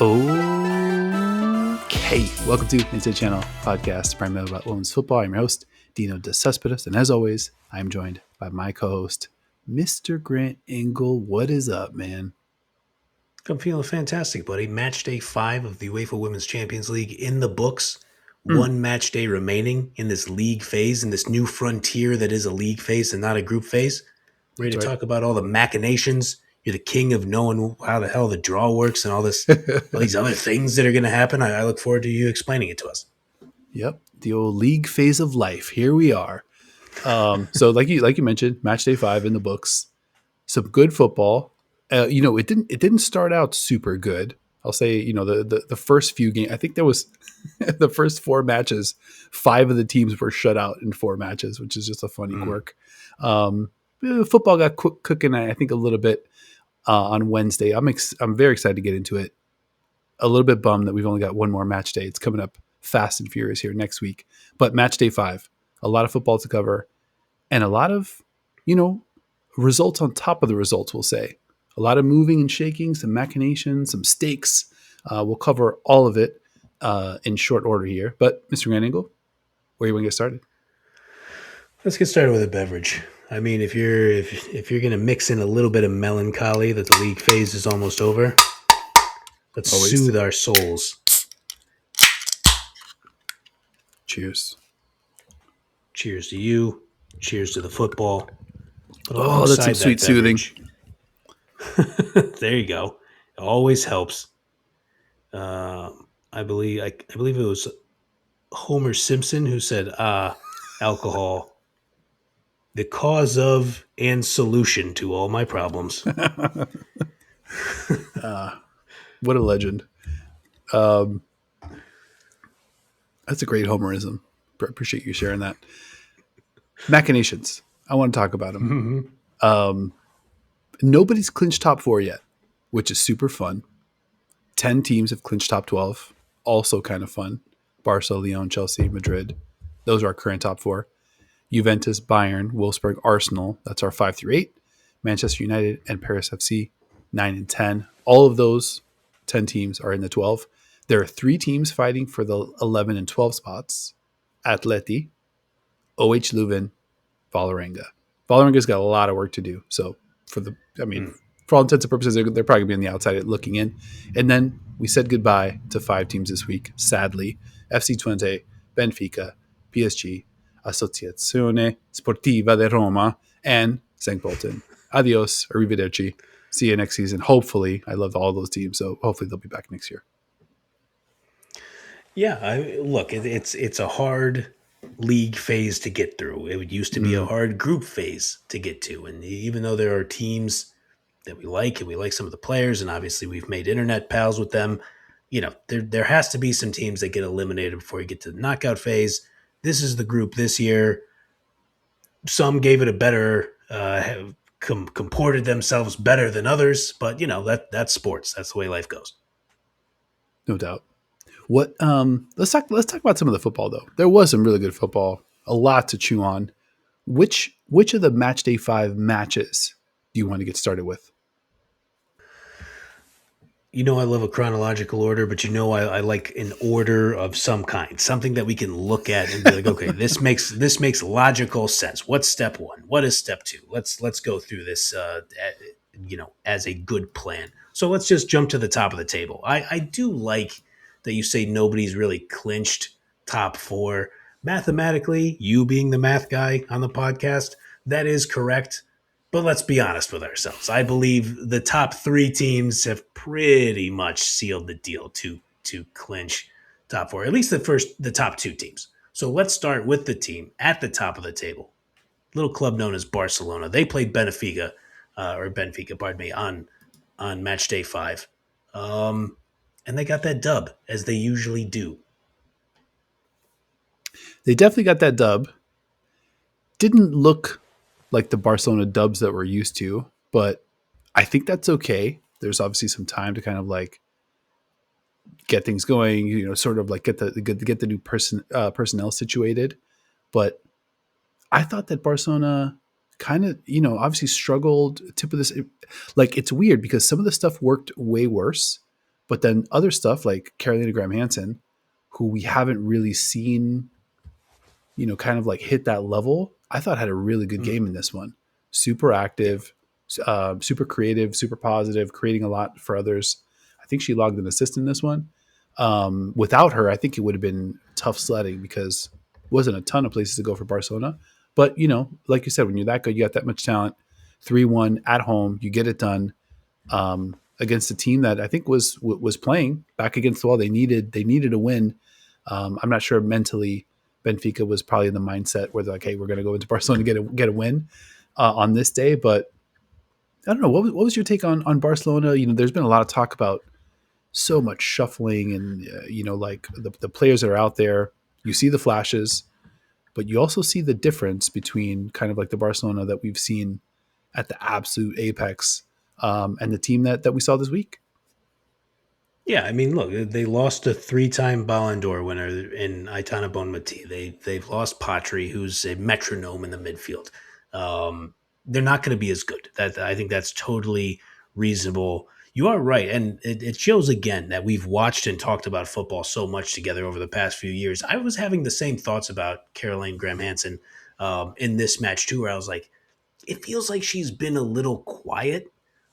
Okay, welcome to Into the Channel podcast, primarily about women's football. I'm your host, Dino de Cespedes, and as always, I'm joined by my co-host, Mr. Grant Engel. What is up, man? I'm feeling fantastic, buddy. Match day 5 of the UEFA Women's Champions League in the books. One match day remaining in this league phase, in this new frontier that is a league phase and not a group phase. Ready to talk about all the machinations. You're the king of knowing how the hell the draw works and all these other things that are going to happen. I look forward to you explaining it to us. Yep, the old league phase of life. Here we are. So, like you mentioned, match day 5 in the books. Some good football. It didn't start out super good. I'll say, the first few games. I think there was the first 4 matches. 5 of the teams were shut out in 4 matches, which is just a funny quirk. Football got cooking, I think, a little bit on Wednesday. I'm very excited to get into it. A little bit bummed that we've only got one more match day. It's coming up fast and furious here next week. But match day 5, a lot of football to cover, and a lot of, results on top of the results, we'll say. A lot of moving and shaking, some machinations, some stakes. We'll cover all of it in short order here. But Mr. Grant Engel, where do you want to get started? Let's get started with a beverage. I mean, if you're going to mix in a little bit of melancholy that the league phase is almost over, let's soothe our souls. Cheers. Cheers to you. Cheers to the football. Oh, that's some sweet soothing. There you go. It always helps. I believe it was Homer Simpson who said, alcohol, the cause of and solution to all my problems. What a legend. That's a great Homerism. Appreciate you sharing that. Machinations. I want to talk about them. Mm-hmm. Nobody's clinched top 4 yet, which is super fun. 10 teams have clinched top 12. Also kind of fun. Barca, Lyon, Chelsea, Madrid. Those are our current top 4. Juventus, Bayern, Wolfsburg, Arsenal. That's our 5 through 8. Manchester United and Paris FC, 9 and 10. All of those 10 teams are in the 12. There are 3 teams fighting for the 11 and 12 spots. Atleti, OH Leuven, Vålerenga. Vålerenga's got a lot of work to do. So for all intents and purposes, they're probably going to be on the outside looking in. And then we said goodbye to 5 teams this week, sadly. FC Twente, Benfica, PSG, Associazione Sportiva di Roma, and St. Pölten. Adios, arrivederci. See you next season. Hopefully. I love all those teams, so hopefully they'll be back next year. Yeah, it's a hard league phase to get through. It used to be a hard group phase to get to. And even though there are teams that we like, and we like some of the players, and obviously we've made internet pals with them, there has to be some teams that get eliminated before you get to the knockout phase. This is the group this year. Some gave it a better, comported themselves better than others, but that's sports. That's the way life goes. No doubt. What? Let's talk about some of the football though. There was some really good football, a lot to chew on. Which of the match day 5 matches do you want to get started with? I love a chronological order, but I like an order of some kind, something that we can look at and be like, okay, this makes logical sense. What's step 1? What is step 2? Let's go through this, as a good plan. So let's just jump to the top of the table. I do like that you say nobody's really clinched top 4. Mathematically, you being the math guy on the podcast, that is correct. But let's be honest with ourselves. I believe the top 3 teams have pretty much sealed the deal to clinch top 4, at least the top 2 teams. So let's start with the team at the top of the table. Little club known as Barcelona. They played Benfica, on match day 5. And they got that dub, as they usually do. They definitely got that dub. Didn't look like the Barcelona dubs that we're used to, but I think that's okay. There's obviously some time to kind of like get things going, sort of like get the new personnel situated. But I thought that Barcelona kind of, obviously struggled. Tip of this, like it's weird because some of the stuff worked way worse, But then other stuff like Carolina Graham Hansen, who we haven't really seen, kind of like hit that level, I thought had a really good game in this one. Super active, super creative, super positive, creating a lot for others. I think she logged an assist in this one. Without her, I think it would have been tough sledding because it wasn't a ton of places to go for Barcelona. But, like you said, when you're that good, you got that much talent, 3-1 at home, you get it done against a team that I think was playing back against the wall. They needed a win. I'm not sure mentally Benfica was probably in the mindset where they're like, hey, we're going to go into Barcelona to get a win on this day. But I don't know. What was your take on Barcelona? There's been a lot of talk about so much shuffling and, like the players that are out there. You see the flashes, but you also see the difference between kind of like the Barcelona that we've seen at the absolute apex and the team that we saw this week. Yeah, I mean, look, they lost a 3-time Ballon d'Or winner in Aitana Bonmati. They've lost Patry, who's a metronome in the midfield. They're not going to be as good. I think that's totally reasonable. You are right, and it shows again that we've watched and talked about football so much together over the past few years. I was having the same thoughts about Caroline Graham Hansen in this match too, where I was like, it feels like she's been a little quiet.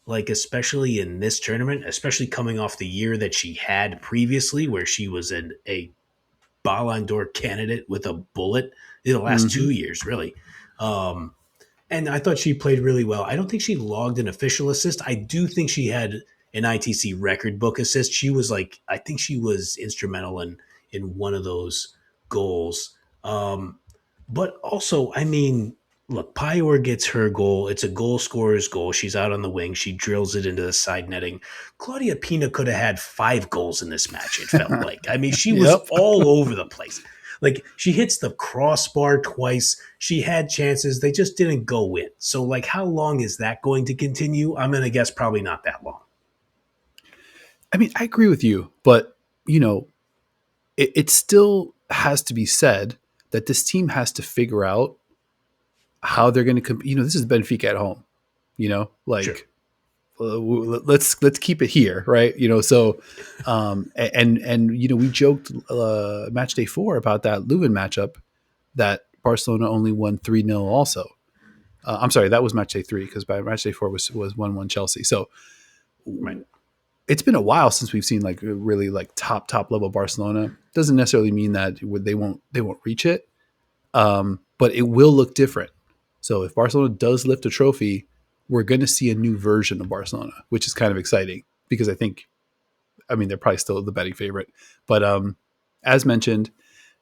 Like, especially in this tournament, especially coming off the year that she had previously, where she was a Ballon d'Or candidate with a bullet in the last 2 years, really. And I thought she played really well. I don't think she logged an official assist. I do think she had an ITC record book assist. I think she was instrumental in one of those goals. But also, I mean, look, Payor gets her goal. It's a goal scorer's goal. She's out on the wing. She drills it into the side netting. Claudia Pina could have had 5 goals in this match, it felt like. I mean, she was all over the place. Like, she hits the crossbar twice. She had chances. They just didn't go in. So, like, how long is that going to continue? I'm going to guess probably not that long. I mean, I agree with you, but, it still has to be said that this team has to figure out how they're going to compete. This is Benfica at home, sure. Let's keep it here. Right. So, and we joked match day 4 about that Leuven matchup that Barcelona only won 3-0 also. I'm sorry. That was match day 3 because by match day 4 was 1-1 Chelsea. So right. It's been a while since we've seen like really like top level Barcelona. Doesn't necessarily mean that they won't reach it. But it will look different. So if Barcelona does lift a trophy, we're going to see a new version of Barcelona, which is kind of exciting because they're probably still the betting favorite. But as mentioned,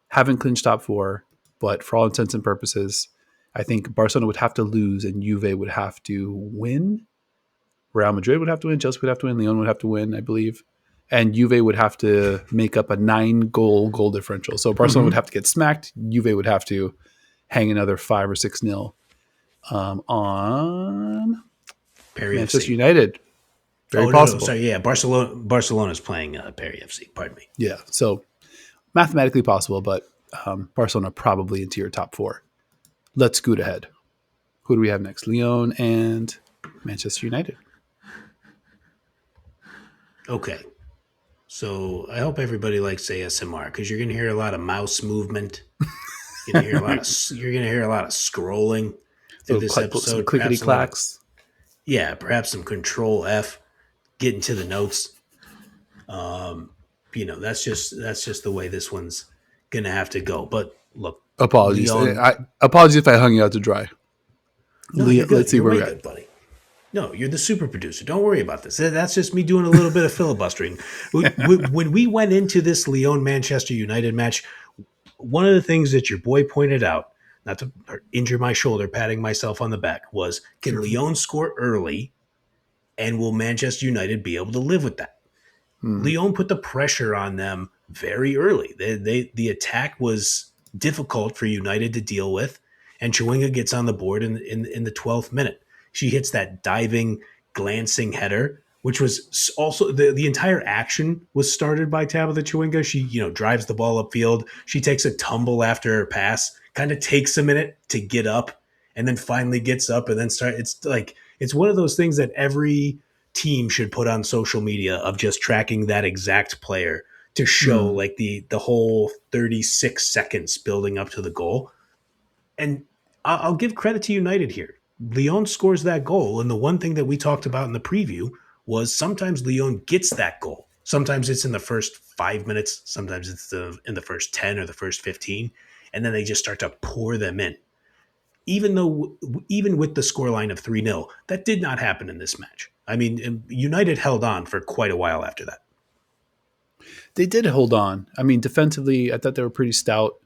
haven't clinched top 4, but for all intents and purposes, I think Barcelona would have to lose and Juve would have to win. Real Madrid would have to win, Chelsea would have to win, Lyon would have to win, I believe. And Juve would have to make up a 9-goal differential. So Barcelona would have to get smacked. Juve would have to hang another 5 or 6-0 on Perry Manchester FC. United. Very possible. No, sorry, yeah, Barcelona's playing Perry FC. Pardon me. Yeah, so mathematically possible, but Barcelona probably into your top 4. Let's scoot ahead. Who do we have next? Lyon and Manchester United. Okay. So I hope everybody likes ASMR because you're going to hear a lot of mouse movement. You're going to hear a lot of scrolling through this episode. Some clickety clacks. Yeah, perhaps some Control F, getting to the notes. That's just the way this one's going to have to go. But look, apologies. Apologies if I hung you out to dry. No, let's see where we're at, buddy. No, you're the super producer. Don't worry about this. That's just me doing a little bit of filibustering. When we went into this Lyon-Manchester United match, one of the things that your boy pointed out, not to injure my shoulder, patting myself on the back, was can Lyon score early and will Manchester United be able to live with that? Lyon put the pressure on them very early. The attack was difficult for United to deal with, and Chewinga gets on the board in the 12th minute. She hits that diving, glancing header, which was also the entire action was started by Tabitha Chewinga. She, drives the ball upfield. She takes a tumble after her pass, kind of takes a minute to get up, and then finally gets up and then start. It's one of those things that every team should put on social media of just tracking that exact player to show like the whole 36 seconds building up to the goal. And I'll give credit to United here. Lyon scores that goal, and the one thing that we talked about in the preview was sometimes Lyon gets that goal. Sometimes it's in the first 5 minutes, sometimes it's in the first 10 or the first 15, and then they just start to pour them in. Even with the scoreline of 3-0, that did not happen in this match. I mean, United held on for quite a while after that. They did hold on. I mean, defensively, I thought they were pretty stout.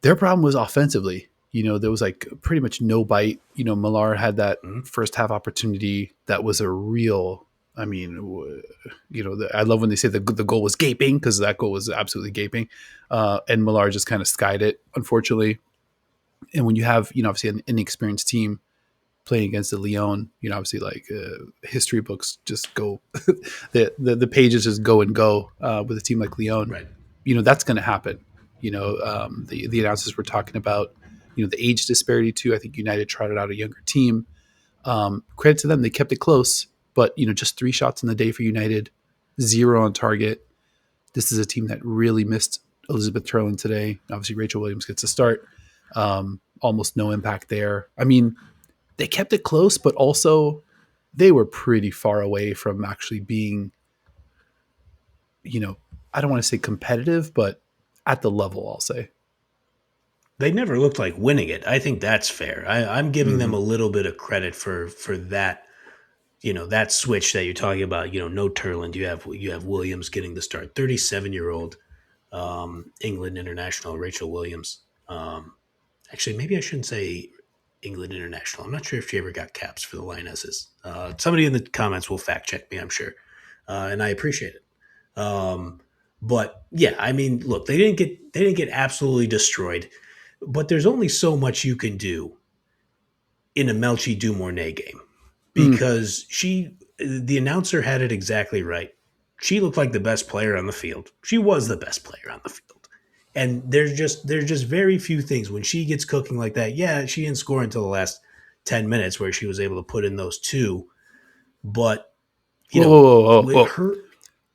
Their problem was offensively. There was like pretty much no bite. Millar had that first half opportunity that was a real. I mean, I love when they say the goal was gaping, because that goal was absolutely gaping, and Millar just kind of skied it, unfortunately. And when you have obviously an inexperienced team playing against the Lyon, obviously like history books just go, the pages just go and go with a team like Lyon. Right. That's going to happen. The announcers were talking about the age disparity too. I think United trotted out a younger team. Credit to them, they kept it close, but just 3 shots in the day for United, 0 on target. This is a team that really missed Elizabeth Turlin today. Obviously, Rachel Williams gets a start. Almost no impact there. I mean, they kept it close, but also they were pretty far away from actually being, I don't want to say competitive, but at the level, I'll say. They never looked like winning it. I think that's fair. I'm giving them a little bit of credit for that, that switch that you're talking about. No Turland. You have Williams getting the start. 37-year-old England international Rachel Williams. Actually, maybe I shouldn't say England international. I'm not sure if she ever got caps for the Lionesses. Somebody in the comments will fact check me, I'm sure, and I appreciate it. But yeah, I mean, look, they didn't get absolutely destroyed. But there's only so much you can do in a Melchi Dumornay game, because the announcer had it exactly right. She looked like the best player on the field. She was the best player on the field. And there's just very few things when she gets cooking like that. Yeah, she didn't score until the last 10 minutes where she was able to put in those 2. But, whoa.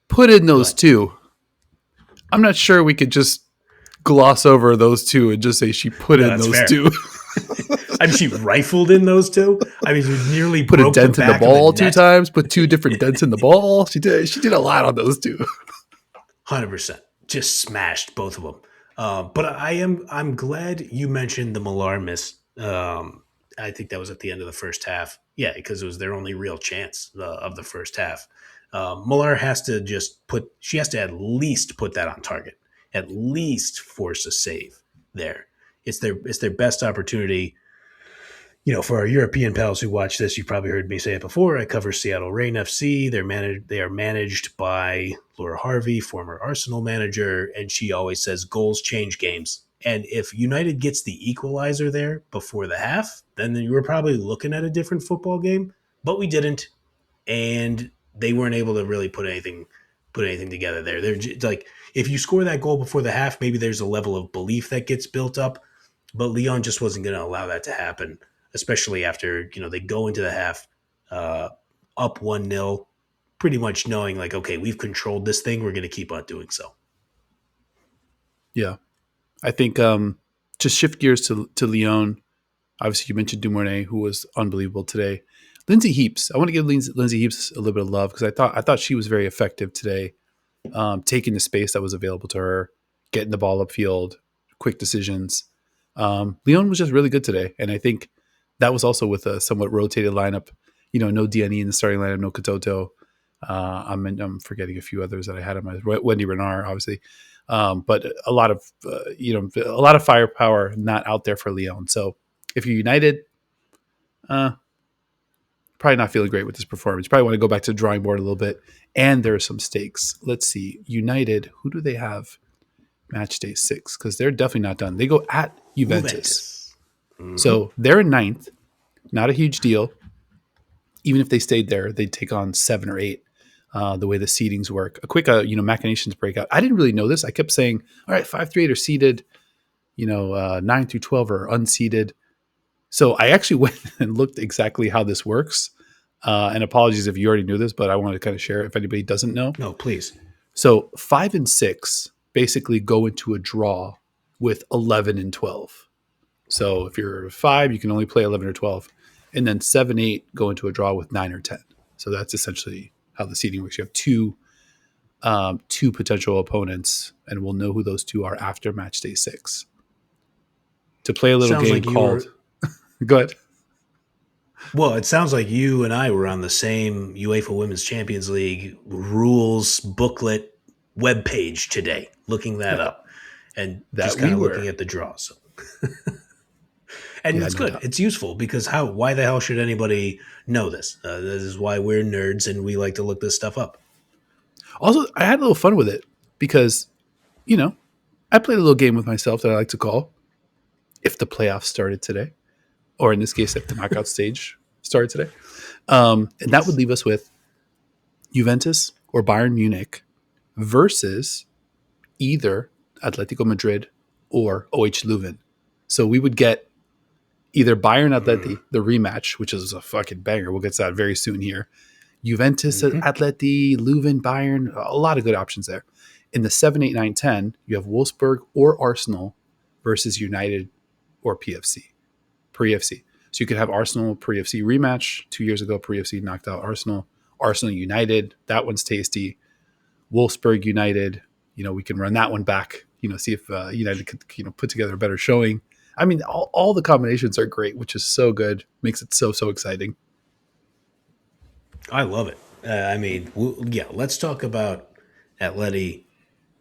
Put in those 2. I'm not sure we could just gloss over those 2 and just say she put in those fair. 2. I mean, she rifled in those 2. I mean, she nearly put a dent in the ball 2 times. Put 2 different dents in the ball. She did a lot on those 2. 100%, just smashed both of them. But I'm glad you mentioned the Millar miss. I think that was at the end of the first half. Yeah, because it was their only real chance of the first half. Millar has to at least put that on target. At least force a save there. It's their best opportunity. For our European pals who watch this, you've probably heard me say it before. I cover Seattle Reign FC. They are managed by Laura Harvey, former Arsenal manager, and she always says goals change games. And if United gets the equalizer there before the half, then you were probably looking at a different football game. But we didn't, and they weren't able to really put anything together there. They're just, like, if you score that goal before the half, maybe there's a level of belief that gets built up, but Lyon just wasn't going to allow that to happen, especially after, they go into the half up 1-0, pretty much knowing like, okay, we've controlled this thing. We're going to keep on doing so. Yeah. I think just shift gears to Lyon. Obviously, you mentioned Dumornay, who was unbelievable today. Lindsay Heaps. I want to give Lindsay Heaps a little bit of love because I thought she was very effective today, taking the space that was available to her, getting the ball upfield, quick decisions. Lyon was just really good today, and I think that was also with a somewhat rotated lineup. No DNE in the starting lineup, no Katoto. I'm forgetting a few others that I had on my Wendy Renard, obviously, but a lot of firepower not out there for Lyon. So if you're United, probably not feeling great with this performance. You probably want to go back to the drawing board a little bit. And there are some stakes. Let's see. United, who do they have? Match day 6, because they're definitely not done. They go at Juventus. Mm-hmm. So they're in 9th. Not a huge deal. Even if they stayed there, they'd take on 7 or 8, the way the seedings work. A quick, machinations breakout. I didn't really know this. I kept saying, all right, 5 through 8 are seeded. 9 through 12 are unseeded. So I actually went and looked exactly how this works. And apologies if you already knew this, but I want to kind of share it if anybody doesn't know. No, please. So 5 and 6 basically go into a draw with 11 and 12. So if you're 5, you can only play 11 or 12. And then 7, 8 go into a draw with 9 or 10. So that's essentially how the seeding works. You have two potential opponents, and we'll know who those two are after match day 6. To play a little Sounds game like called Go ahead. Well, it sounds like you and I were on the same UEFA Women's Champions League rules booklet webpage today, looking that up and just kind of looking at the draws. And it's good. It's useful because why the hell should anybody know this? This is why we're nerds and we like to look this stuff up. Also, I had a little fun with it because, I played a little game with myself that I like to call If the Playoffs Started Today, or in this case, if the knockout stage started today. And that would leave us with Juventus or Bayern Munich versus either Atletico Madrid or OH Leuven. So we would get either Bayern Atleti, the rematch, which is a fucking banger. We'll get to that very soon here. Juventus Atleti, Leuven, Bayern, a lot of good options there. In the 7, 8, 9, 10, you have Wolfsburg or Arsenal versus United or PFC. Pre-FC. So you could have Arsenal pre-FC rematch. 2 years ago, pre-FC knocked out Arsenal. Arsenal United, that one's tasty. Wolfsburg United, we can run that one back. See if United could put together a better showing. I mean, all the combinations are great, which is so good. Makes it so exciting. I love it. Let's talk about Atleti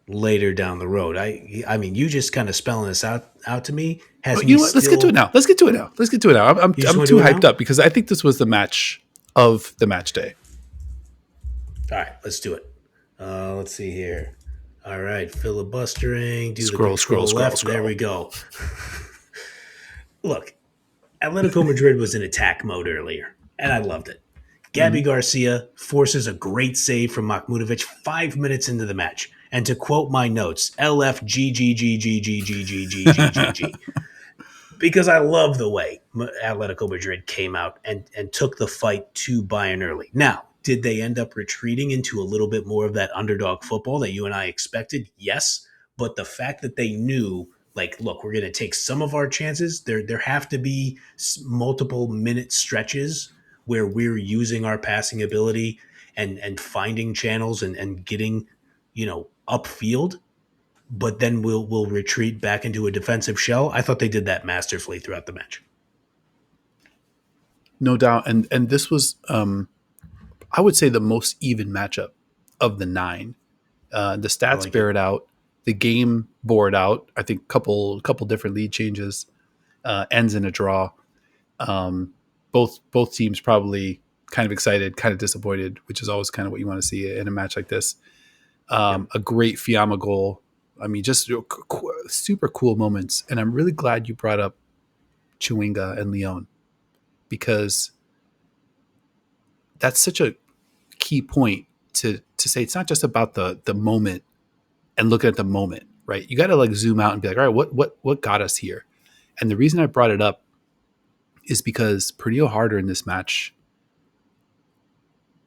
later down the road. I mean, you just kind of spelling this out to me has me. Let's get to it now. I'm too hyped up because I think this was the match of the match day. All right, let's do it. Let's see here. All right, filibustering. Scroll. There we go. Look, Atletico Madrid was in attack mode earlier, and I loved it. Gabby Garcia forces a great save from Mahmudovic 5 minutes into the match. And to quote my notes, LFGGGGGGGGGG. Because I love the way Atletico Madrid came out and took the fight to Bayern early. Now, did they end up retreating into a little bit more of that underdog football that you and I expected? Yes. But the fact that they knew, look, we're going to take some of our chances. There have to be multiple minute stretches where we're using our passing ability and finding channels and getting, upfield, but then we'll retreat back into a defensive shell. I thought they did that masterfully throughout the match. No doubt. And this was, I would say, the most even matchup of the 9. The stats bear it out. The game bore it out. I think couple different lead changes, ends in a draw. Both teams probably kind of excited, kind of disappointed, which is always kind of what you want to see in a match like this. A great Fiamma goal. I mean, just super cool moments. And I'm really glad you brought up Chewinga and Lyon, because that's such a key point to say it's not just about the moment and looking at the moment, right? You got to zoom out and be like, all right, what got us here? And the reason I brought it up is because Pernille Harder in this match,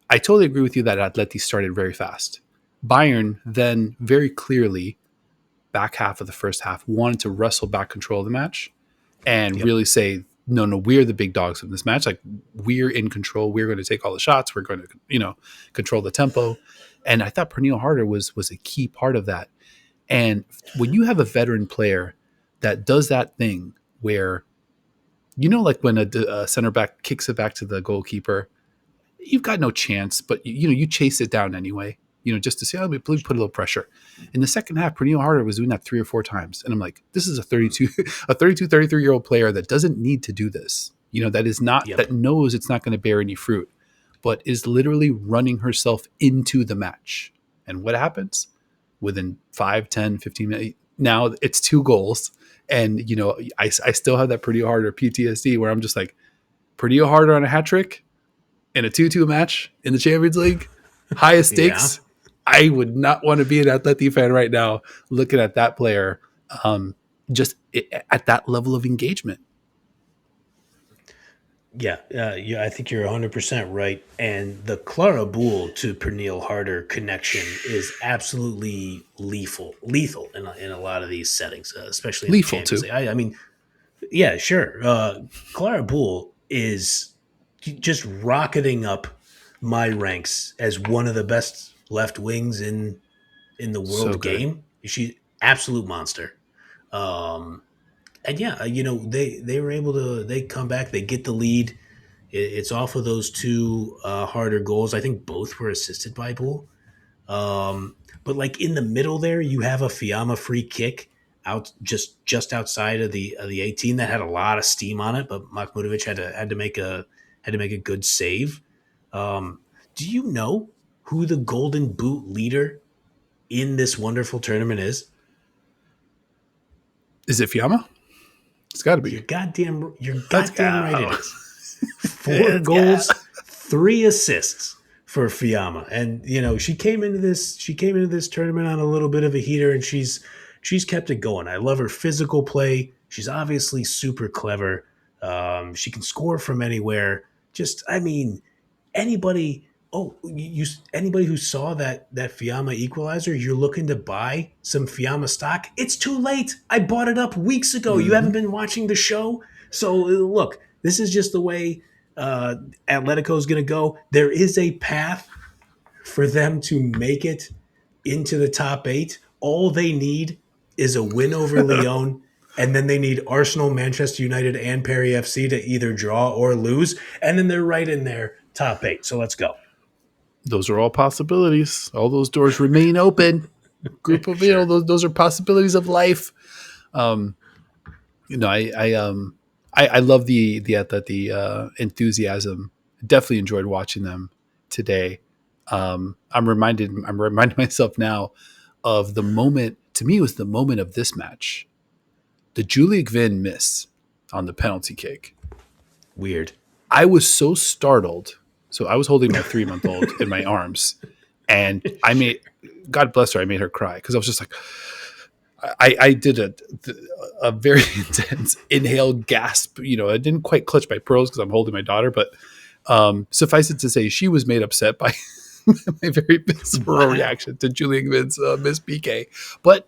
I totally agree with you that Atleti started very fast. Bayern then very clearly, back half of the first half, wanted to wrestle back control of the match and really say, no, we're the big dogs in this match. We're in control. We're going to take all the shots. We're going to, control the tempo. And I thought Pernille Harder was a key part of that. And when you have a veteran player that does that thing where, when a center back kicks it back to the goalkeeper, you've got no chance, but you chase it down anyway, just to say, let me put a little pressure. In the second half, Pernille Harder was doing that 3 or 4 times. And I'm like, this is a 33-year-old player that doesn't need to do this. That is not, that knows it's not going to bear any fruit, but is literally running herself into the match. And what happens? Within 5, 10, 15 minutes, now it's 2 goals. And, I still have that Pernille Harder PTSD where I'm just like, Pernille Harder on a hat trick in a 2-2 match in the Champions League, highest stakes. I would not want to be an Atleti fan right now looking at that player at that level of engagement. Yeah, I think you're 100% right. And the Clara Boole to Pernille Harder connection is absolutely lethal in a lot of these settings, especially in the Lethal Champions too. League. I mean, yeah, sure. Clara Boole is just rocketing up my ranks as one of the best left wings in the So world good. game. She's absolute monster. Um, and yeah, they were able to they come back, they get the lead. It's off of those two harder goals. I think both were assisted by Bull. But like in the middle there, you have a Fiamma free kick out just outside of the 18 that had a lot of steam on it, but Makhmutovic had to make a good save. Um, do you know who the Golden Boot leader in this wonderful tournament is? Is it Fiamma? It's got to be. You're Let's goddamn right. It go. is. Four Let's go. goals, 3 assists for Fiamma, and she came into this tournament on a little bit of a heater, and she's kept it going. I love her physical play. She's obviously super clever. She can score from anywhere. Just, I mean, anybody. Oh, anybody who saw that Fiamma equalizer, you're looking to buy some Fiamma stock. It's too late. I bought it up weeks ago. You haven't Mm-hmm. been watching the show, so look. This is just the way Atletico is going to go. There is a path for them to make it into the top 8. All they need is a win over Lyon, and then they need Arsenal, Manchester United, and Perry FC to either draw or lose, and then they're right in there top 8. So let's go. Those are all possibilities. All those doors remain open. Group of Sure. those are possibilities of life. Um, I love the enthusiasm. Definitely enjoyed watching them today. I'm reminding myself now of the moment. To me, it was the moment of this match. The Julia Gwyn miss on the penalty kick. Weird. I was so startled. So I was holding my 3-month old in my arms, and I made, God bless her, I made her cry because I was just like, I did a very intense inhale gasp. I didn't quite clutch my pearls because I'm holding my daughter, but suffice it to say, she was made upset by my very visceral Wow. reaction to Julia Gwyn's Miss PK. But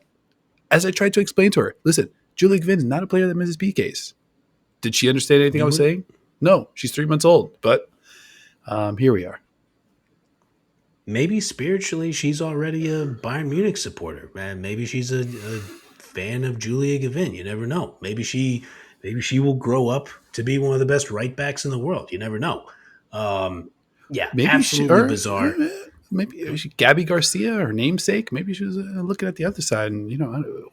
as I tried to explain to her, listen, Julia Gwyn is not a player that misses PKs. Did she understand anything I was saying? No, she's 3 months old, but here we are. Maybe spiritually she's already a Bayern Munich supporter, man. Maybe she's a fan of Julia Gavin. You never know. Maybe she will grow up to be one of the best right backs in the world. You never know. Yeah, Maybe absolutely bizarre. maybe Gabby Garcia, her namesake. Maybe she was looking at the other side, and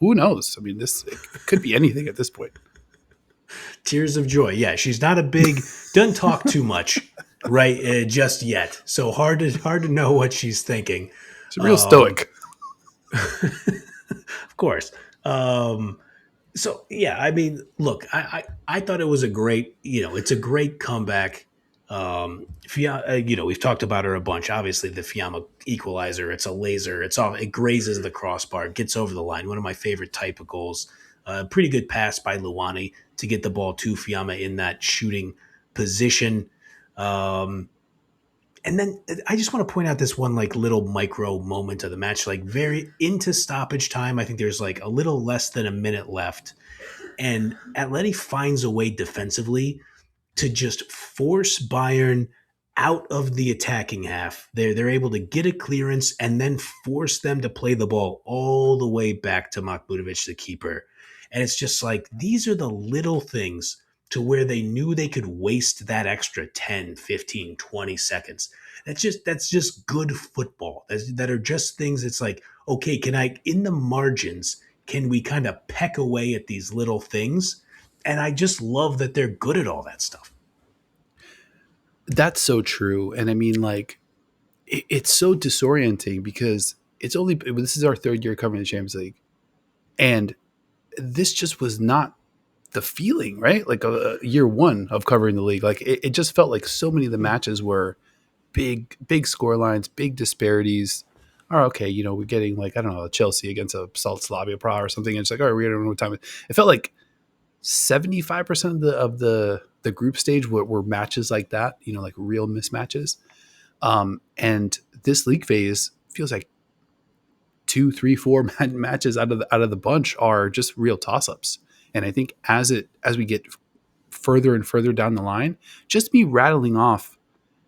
who knows? I mean, it could be anything at this point. Tears of joy. Yeah, she's not a big. Doesn't talk too much, right? Just yet. So hard to know what she's thinking. She's real stoic. Of course. So yeah, I mean, look, I thought it was a great, it's a great comeback. We've talked about her a bunch. Obviously, the Fiamma equalizer, it's a laser. It grazes the crossbar, gets over the line. One of my favorite type of goals. Pretty good pass by Luani to get the ball to Fiamma in that shooting position. Um, and then I just want to point out this one like little micro moment of the match, like very into stoppage time. I think there's like a little less than a minute left, and Atleti finds a way defensively to just force Bayern out of the attacking half. They're able to get a clearance and then force them to play the ball all the way back to Makhmutovic, the keeper. And it's just like these are the little things to where they knew they could waste that extra 10, 15, 20 seconds. That's just good football. That are just things. It's like, okay, can I in the margins, can we kind of peck away at these little things? And I just love that they're good at all that stuff. That's so true, and I mean, like, it's so disorienting because this is our third year covering the Champions League, and this just was not the feeling, right? Like year one of covering the league, like it just felt like so many of the matches were big score lines, big disparities. Or okay, we're getting like, I don't know, Chelsea against a Slavia Prague or something, and it's like, all right, we're gonna know what time. It felt like 75% of the the group stage were matches like that, like real mismatches. And this league phase feels like 2, 3, 4 matches out of the bunch are just real toss-ups. And I think as we get further and further down the line, just me rattling off,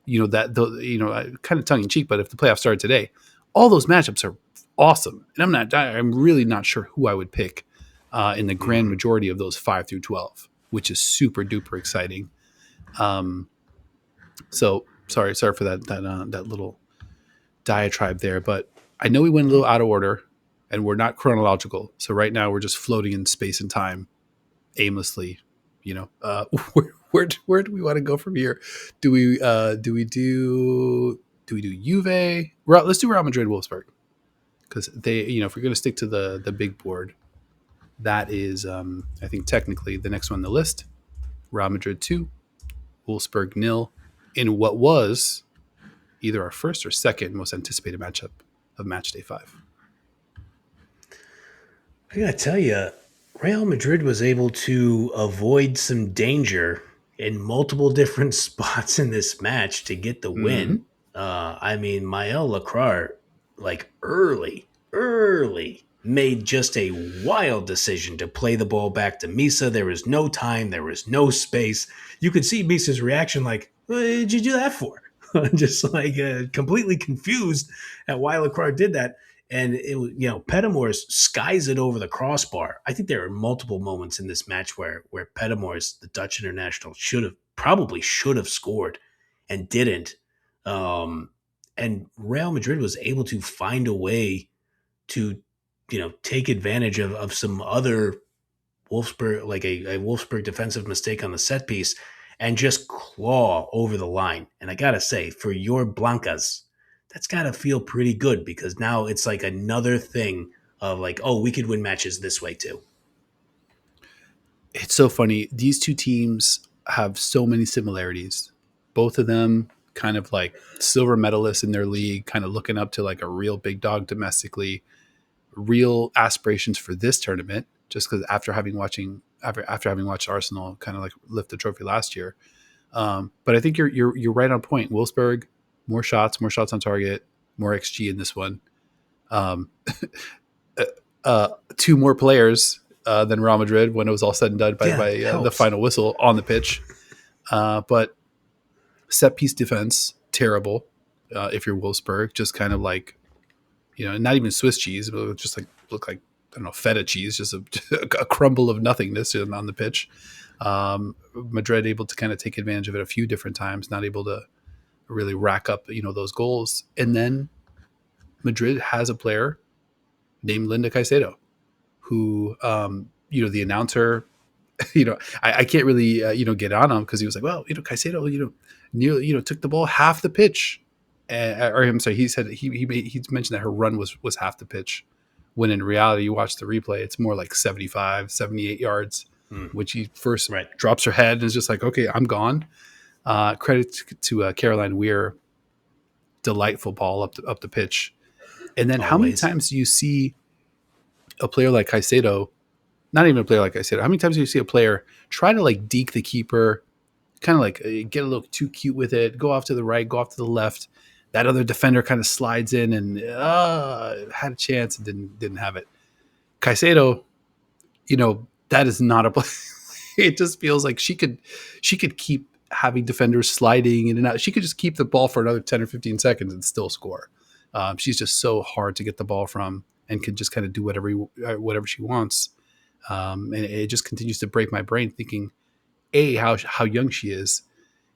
kind of tongue in cheek, but if the playoffs started today, all those matchups are awesome. And I'm really not sure who I would pick in the grand majority of those 5 through 12, which is super duper exciting. So sorry for that little diatribe there, but I know we went a little out of order and we're not chronological. So right now we're just floating in space and time aimlessly, where do we want to go from here? Do we do Juve? Let's do Real Madrid Wolfsburg. Because they, if we're going to stick to the big board, that is, I think technically the next one on the list, Real Madrid 2, Wolfsburg 0, in what was either our first or second most anticipated matchup of match day 5. I gotta tell you, Real Madrid was able to avoid some danger in multiple different spots in this match to get the win. Maël Lacroix, early, made just a wild decision to play the ball back to Misa. There was no time. There was no space. You could see Misa's reaction like, what did you do that for? Just completely confused at why Lacroix did that. And Pettimores skies it over the crossbar. I think there are multiple moments in this match where Pettimores, the Dutch international, should have scored and didn't. And Real Madrid was able to find a way to, take advantage of some other Wolfsburg, like a Wolfsburg defensive mistake on the set piece, and just claw over the line. And I gotta say, for your Blancas, that's gotta feel pretty good, because now it's like another thing of we could win matches this way too. It's so funny. These two teams have so many similarities. Both of them kind of like silver medalists in their league, kind of looking up to like a real big dog domestically, real aspirations for this tournament, just because after having watched Arsenal kind of like lift the trophy last year. But I think you're right on point. Wolfsburg, more shots on target, more XG in this one. 2 more players than Real Madrid when it was all said and done by the final whistle on the pitch. But set piece defense, terrible. If you're Wolfsburg, just kind of like, not even Swiss cheese, but just like look like, I don't know, feta cheese, just a crumble of nothingness on the pitch. Madrid able to kind of take advantage of it a few different times, not able to really rack up, those goals. And then Madrid has a player named Linda Caicedo, who, the announcer, I can't really, get on him because he was like, well, Caicedo, nearly, took the ball half the pitch. He said he mentioned that her run was half the pitch, when in reality, you watch the replay, it's more like 75, 78 yards, which he first drops her head and is just like, okay, I'm gone. Credit to Caroline Weir, delightful ball up the pitch. And then how many times do you see a player like Caicedo, not even a player like Caicedo, how many times do you see a player try to like deke the keeper, kind of like get a little too cute with it, go off to the right, go off to the left. That other defender kind of slides in and had a chance and didn't have it. Caicedo, that is not a play. It just feels like she could keep having defenders sliding in and out. She could just keep the ball for another 10 or 15 seconds and still score. She's just so hard to get the ball from and can just kind of do whatever she wants. And it just continues to break my brain thinking, A, how young she is,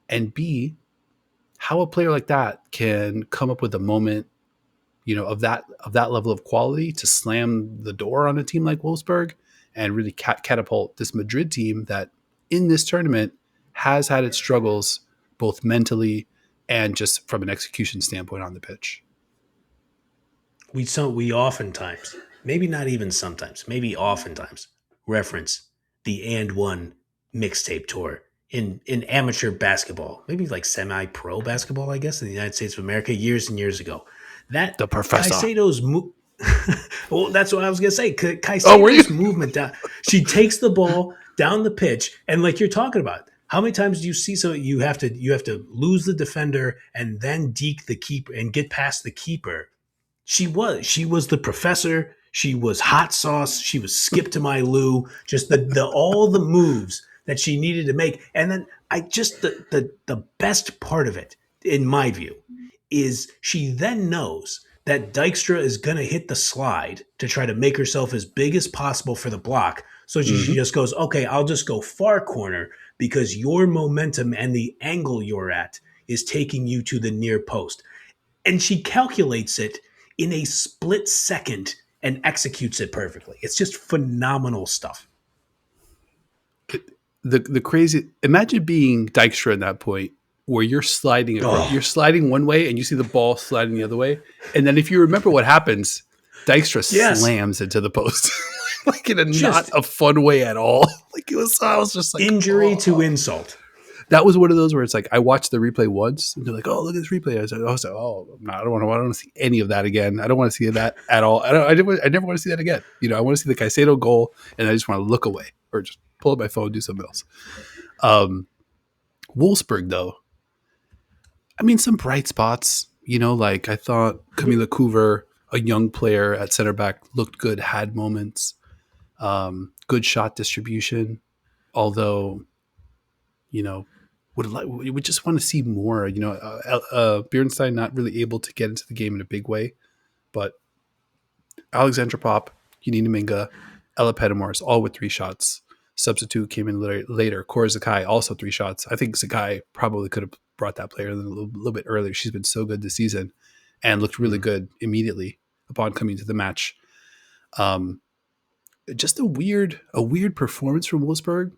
and B, how a player like that can come up with a moment, of that level of quality to slam the door on a team like Wolfsburg and really catapult this Madrid team that in this tournament has had its struggles both mentally and just from an execution standpoint on the pitch. We oftentimes, maybe not even sometimes, maybe oftentimes reference the And One mixtape tour in amateur basketball, maybe like semi-pro basketball, I guess, in the United States of America years and years ago. That the professor. Caicedo's well, that's what I was going to say. Caicedo's movement down. She takes the ball down the pitch, and like you're talking about, How many times do you see? So you have to lose the defender and then deke the keeper and get past the keeper. She was the professor. She was hot sauce. She was skip to my Lou. Just the all the moves that she needed to make. And then I just the best part of it, in my view, is she then knows that Dijkstra is going to hit the slide to try to make herself as big as possible for the block. So she just goes, okay, I'll just go far corner because your momentum and the angle you're at is taking you to the near post. And she calculates it in a split second and executes it perfectly. It's just phenomenal stuff. The crazy, imagine being Dijkstra at that point where you're sliding you're sliding one way and you see the ball sliding the other way. And then if you remember what happens, Dijkstra slams into the post. Like in not a fun way at all. Like I was just like injury to insult. That was one of those where it's like I watched the replay once and they're like, "Oh, look at this replay." I was like, "Oh, no, I don't want to see any of that again. I don't want to see that at all. I never want to see that again. I want to see the Caicedo goal, and I just want to look away or just pull up my phone and do something else." Wolfsburg, though, I mean, some bright spots. Like I thought Camila Couver, a young player at center back, looked good, had moments, good shot distribution, although. We just want to see more. Bjornstein not really able to get into the game in a big way, but Alexandra Pop, Yanina Minga, Ella Pettimores, all with 3 shots. Substitute came in later. Cora Zakai, also 3 shots. I think Zakai probably could have brought that player a little bit earlier. She's been so good this season and looked really good immediately upon coming to the match. Just a weird performance from Wolfsburg.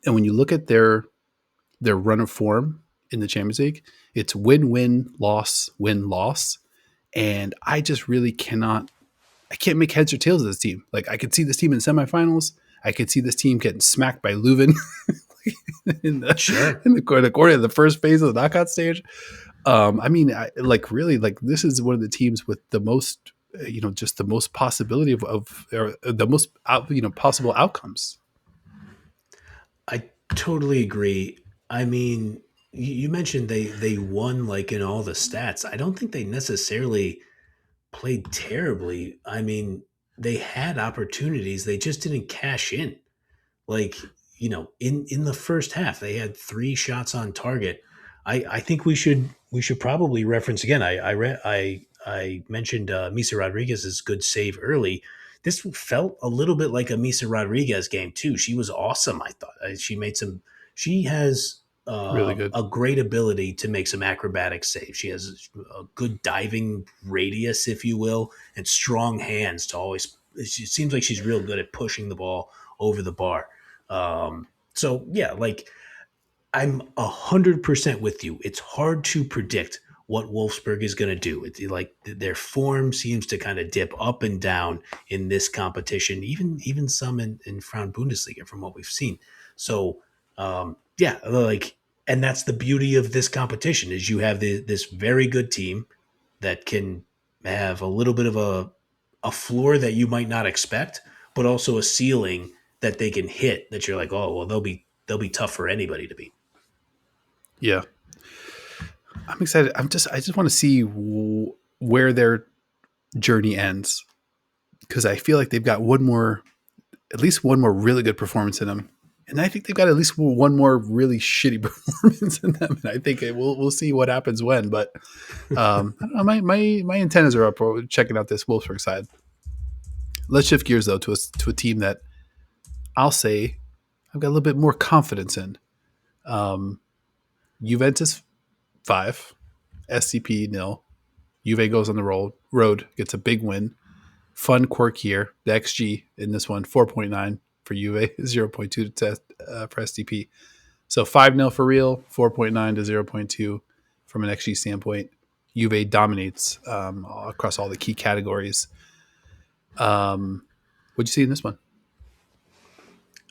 And when you look at their run of form in the Champions League, it's win, loss, win, loss. And I just really can't make heads or tails of this team. Like I could see this team in semifinals. I could see this team getting smacked by Leuven in the quarter of the first phase of the knockout stage. This is one of the teams with the most, just the most possibility of the most, possible outcomes. I totally agree. I mean, you mentioned they won like in all the stats. I don't think they necessarily played terribly. I mean, they had opportunities. They just didn't cash in. Like, in the first half, they had 3 shots on target. I think we should probably reference again. I mentioned Misa Rodriguez's good save early. This felt a little bit like a Misa Rodriguez game too. She was awesome. I thought she has Really good. a great ability to make some acrobatic saves. She has a good diving radius, if you will, and strong hands to always. She seems like she's real good at pushing the ball over the bar. So yeah, like I'm 100% with you. It's hard to predict what Wolfsburg is going to do. It's like their form seems to kind of dip up and down in this competition, even some in Frauen Bundesliga from what we've seen. So and that's the beauty of this competition is you have this very good team that can have a little bit of a floor that you might not expect, but also a ceiling that they can hit that you're like, oh, well, they'll be tough for anybody to beat. Yeah. I'm excited. I just want to see where their journey ends because I feel like they've got at least one more really good performance in them. And I think they've got at least one more really shitty performance in them. And I think we'll see what happens when. But I don't know. My antennas are up for checking out this Wolfsburg side. Let's shift gears though to a team that I'll say I've got a little bit more confidence in. Juventus 5, STP 0. Juve goes on the road, gets a big win. Fun quirk here. The XG in this one, 4.9 for Juve, 0.2 for STP. So 5-0 for real, 4.9 to 0.2 from an XG standpoint. Juve dominates across all the key categories. What'd you see in this one?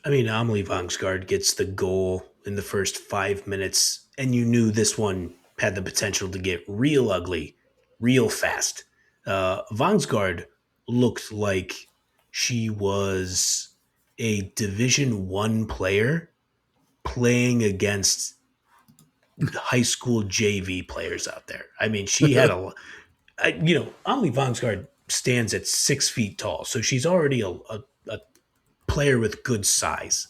I mean, Amelie Vangsgaard gets the goal in the first 5 minutes, and you knew this one had the potential to get real ugly, real fast. Vangsgaard looked like she was a Division 1 player playing against high school JV players out there. I mean, she had Amelie Vangsgaard stands at 6 feet tall, so she's already a player with good size.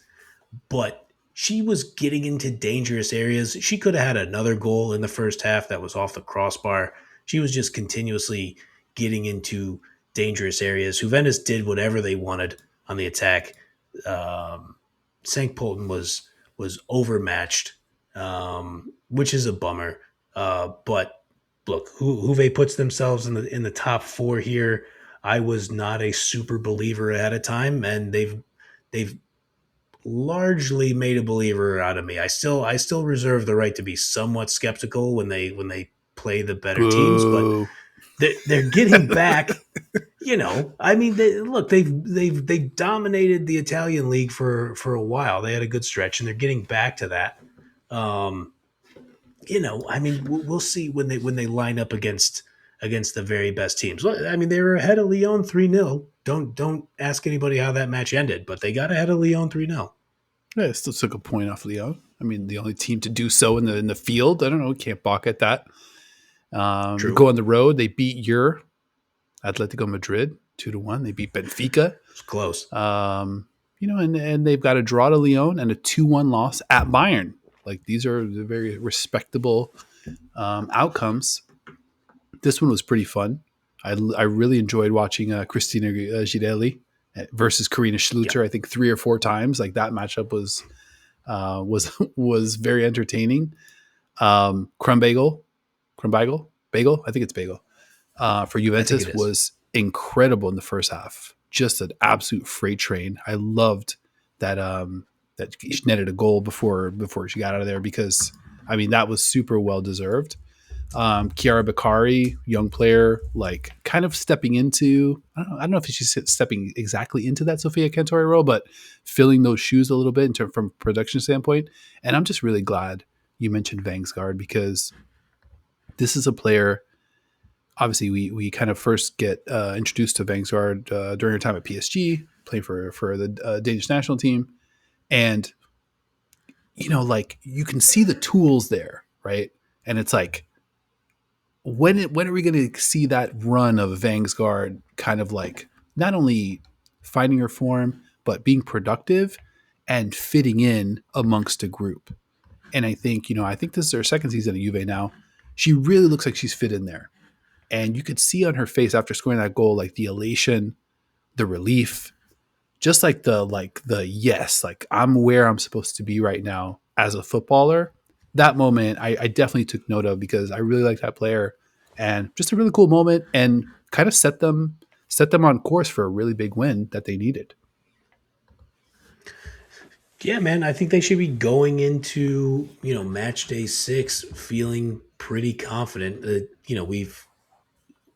But she was getting into dangerous areas. She could have had another goal in the first half that was off the crossbar. She was just continuously getting into dangerous areas. Juventus did whatever they wanted on the attack. St. Pölten was overmatched, which is a bummer. But look, Juve puts themselves in the top 4 here. I was not a super believer ahead of time, and they've largely made a believer out of me. I still reserve the right to be somewhat skeptical when they play the better teams, but they're getting back. I mean, they've dominated the Italian league for a while. They had a good stretch, and they're getting back to that. I mean, we'll see when they line up against the very best teams. I mean, they were ahead of Lyon 3-0. Don't ask anybody how that match ended, but they got ahead of Lyon 3-0. Yeah, it still took a point off Lyon. I mean, the only team to do so in the field. I don't know. Can't balk at that. Go on the road. They beat your Atletico Madrid 2-1. They beat Benfica. It's close. And they've got a draw to Lyon and a 2-1 loss at Bayern. Like, these are the very respectable outcomes. This one was pretty fun. I really enjoyed watching Cristina Girelli versus Karina Schluter. Yep. I think 3 or 4 times. Like, that matchup was very entertaining. Krumbagel, I think it's Bagel. For Juventus was incredible in the first half. Just an absolute freight train. I loved that she netted a goal before she got out of there, because I mean, that was super well deserved. Chiara Beccari, young player, like kind of stepping into, I don't know if she's stepping exactly into that Sofia Cantore role, but filling those shoes a little bit from a production standpoint. And I'm just really glad you mentioned Vangsgaard, because this is a player. Obviously, we kind of first get introduced to Vangsgaard during her time at PSG, playing for the Danish national team. And, like, you can see the tools there, right? And it's like, when are we going to see that run of Vangsgaard kind of like not only finding her form, but being productive and fitting in amongst a group? And I think this is her second season at Juve now. She really looks like she's fit in there. And you could see on her face after scoring that goal, like the elation, the relief, just like the yes, like I'm where I'm supposed to be right now as a footballer. That moment I definitely took note of, because I really like that player, and just a really cool moment, and kind of set them on course for a really big win that they needed. Yeah, man, I think they should be going into, match day 6 feeling pretty confident that,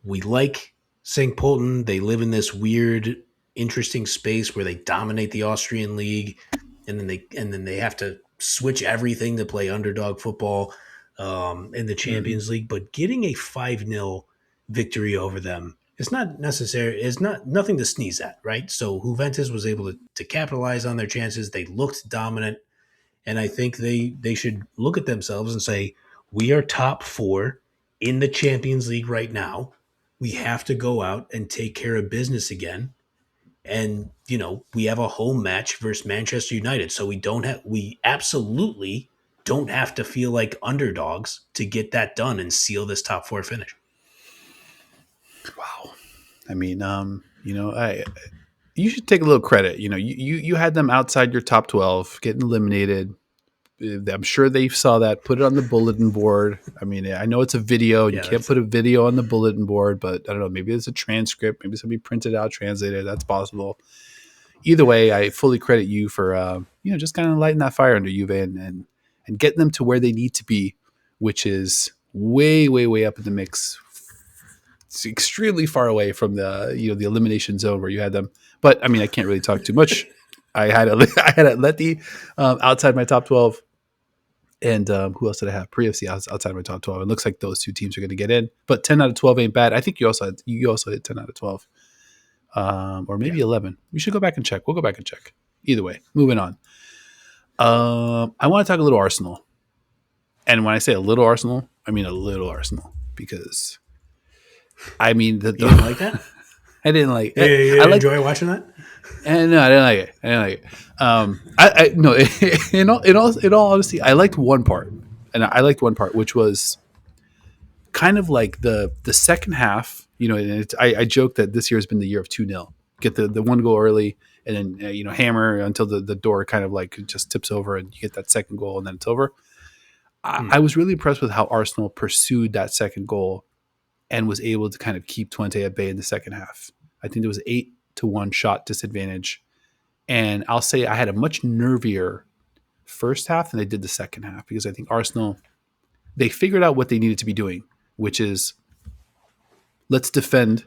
we like St. Pölten. They live in this weird, interesting space where they dominate the Austrian league, and then they have to switch everything to play underdog football in the Champions League. But getting a 5-0 victory over them is not necessary. It's nothing to sneeze at, right? So Juventus was able to capitalize on their chances. They looked dominant, and I think they should look at themselves and say, we are top 4 in the Champions League right now. We have to go out and take care of business again. And, we have a home match versus Manchester United. So we absolutely don't have to feel like underdogs to get that done and seal this top 4 finish. Wow. I mean, you should take a little credit. You had them outside your top 12, getting eliminated. I'm sure they saw that, put it on the bulletin board. I mean, I know it's a video. You can't put a video on the bulletin board, but I don't know. Maybe it's a transcript. Maybe somebody printed out, translated. That's possible. Either way, I fully credit you for, just kind of lighting that fire under Juve and getting them to where they need to be, which is way, way, way up in the mix. It's extremely far away from the elimination zone where you had them. But I mean, I can't really talk too much. I had Atleti outside my top 12. And who else did I have? FC outside my top 12. It looks like those 2 teams are going to get in. But 10 out of 12 ain't bad. I think you also hit 10 out of 12. Or maybe 11. We should go back and check. We'll go back and check. Either way, moving on. I want to talk a little Arsenal. And when I say a little Arsenal, I mean a little Arsenal because I mean You didn't like that? I didn't like You I didn't like enjoy watching that? and no, I didn't like it. I didn't like it. I no in all honesty, I liked one part. And I liked one part, which was kind of like the second half, and I joke that this year has been the year of 2-0. Get the one goal early and then hammer until the door kind of like just tips over and you get that second goal and then it's over. I was really impressed with how Arsenal pursued that second goal and was able to kind of keep Twente at bay in the second half. I think there was 8-1 shot disadvantage. And I'll say I had a much nervier first half than they did the second half because I think Arsenal, they figured out what they needed to be doing, which is let's defend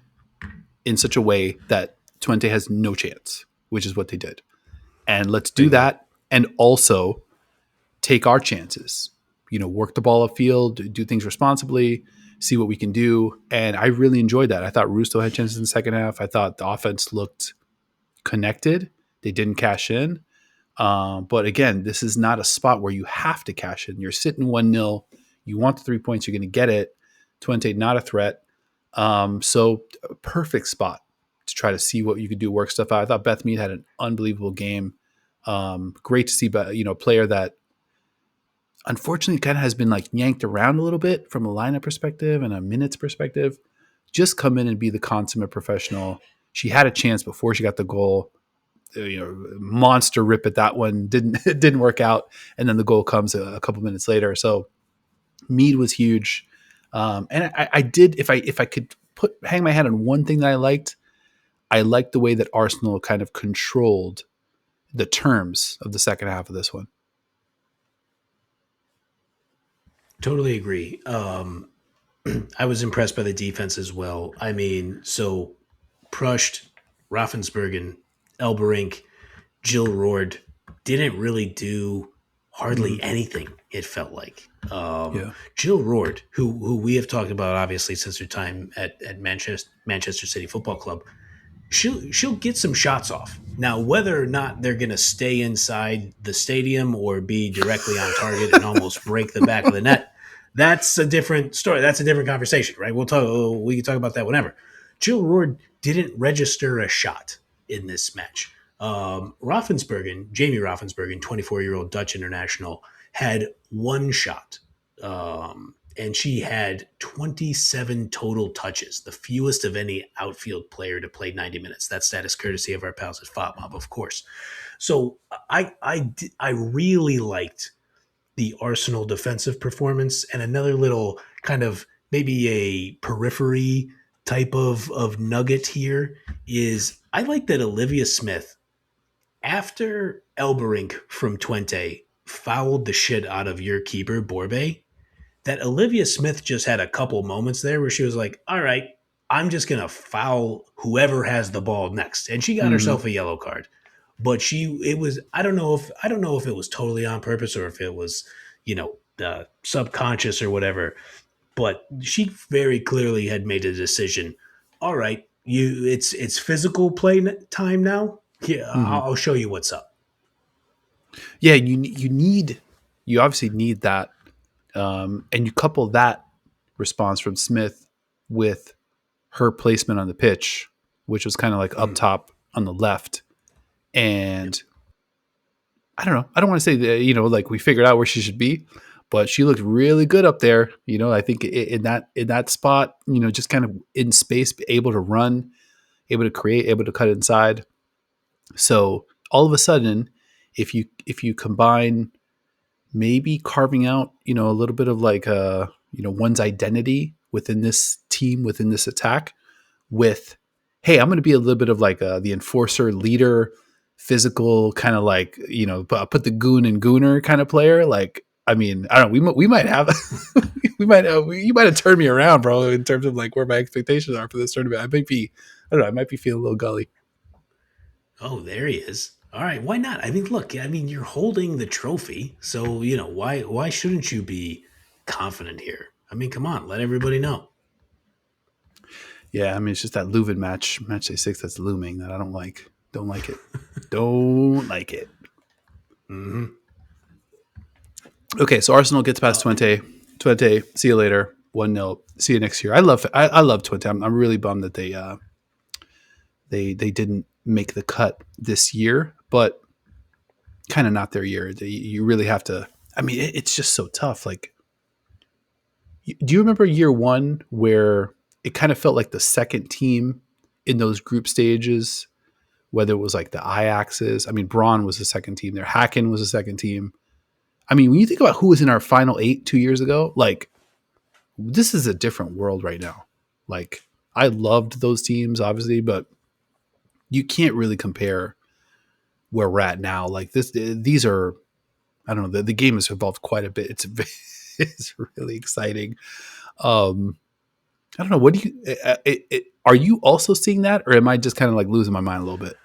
in such a way that Twente has no chance, which is what they did. And let's do that and also take our chances. Work the ball upfield, do things responsibly, see what we can do. And I really enjoyed that. I thought Rusto had chances in the second half. I thought the offense looked connected. They didn't cash in. But again, this is not a spot where you have to cash in. You're sitting 1-0. You want the 3 points. You're going to get it. Twente, not a threat. So a perfect spot to try to see what you could do, work stuff out. I thought Beth Mead had an unbelievable game. Great to see, a player that unfortunately kind of has been like yanked around a little bit from a lineup perspective and a minutes perspective. Just come in and be the consummate professional. She had a chance before she got the goal. Monster rip at that one. It didn't work out. And then the goal comes a couple minutes later. So Mead was huge. And I did, if I could hang my hat on one thing that I liked the way that Arsenal kind of controlled the terms of the second half of this one. Totally agree. I was impressed by the defense as well. I mean, so Prusht, Raffensbergen, Elberink, Jill Roord didn't really do hardly anything, it felt like. Jill Roord, who we have talked about obviously since her time at Manchester City Football Club, she'll get some shots off. Now, whether or not they're going to stay inside the stadium or be directly on target and almost break the back of the net, that's a different story. That's a different conversation, right? We can talk about that whenever. Jill Roord didn't register a shot in this match. Jamie Raffensbergen, 24-year-old Dutch international, had one shot. And she had 27 total touches, the fewest of any outfield player to play 90 minutes. That stat is courtesy of our pals at FOTMOB, of course. So I really liked the Arsenal defensive performance. And another little kind of maybe a periphery type of nugget here is I like that Olivia Smith, after Elberink from Twente fouled the shit out of your keeper, Borbe, that Olivia Smith just had a couple moments there where she was like, all right, I'm just going to foul whoever has the ball next. And she got herself a yellow card. But I don't know if it was totally on purpose or if it was, subconscious or whatever. But she very clearly had made a decision. All right, it's physical play time now. Yeah, I'll show you what's up. Yeah, you obviously need that. And you couple that response from Smith with her placement on the pitch, which was kind of like up top on the left. And I don't know. I don't want to say that, like we figured out where she should be, but she looked really good up there. I think in that spot, just kind of in space, able to run, able to create, able to cut inside. So all of a sudden, if you combine maybe carving out, a little bit of like one's identity within this team, within this attack with, hey, I'm going to be a little bit of like the enforcer, leader, physical kind of like, put the goon and gooner kind of player. Like, I mean, I don't know. We might have, you might have turned me around, bro, in terms of like where my expectations are for this tournament. I might be feeling a little gully. Oh, there he is. All right, why not? I mean, look, you're holding the trophy, so why shouldn't you be confident here? I mean, come on, let everybody know. Yeah, I mean, it's just that Leuven match day 6 that's looming that I don't like. Don't like it. Don't like it. Mm-hmm. Okay, so Arsenal gets past Twente. Twente, see you later. 1-0. See you next year. I love Twente. I'm really bummed that they didn't make the cut this year, but kind of not their year. You really have to. I mean, it's just so tough. Like, do you remember year one where it kind of felt like the second team in those group stages? Whether it was like the Ajaxes, I mean, Braun was the second team there. Hacken was the second team. I mean, when you think about who was in our final 8 2 years ago, like, this is a different world right now. Like, I loved those teams, obviously, but you can't really compare where we're at now. Like these are, I don't know. The game has evolved quite a bit. It's really exciting. I don't know. What do you? Are you also seeing that, or am I just kind of like losing my mind a little bit?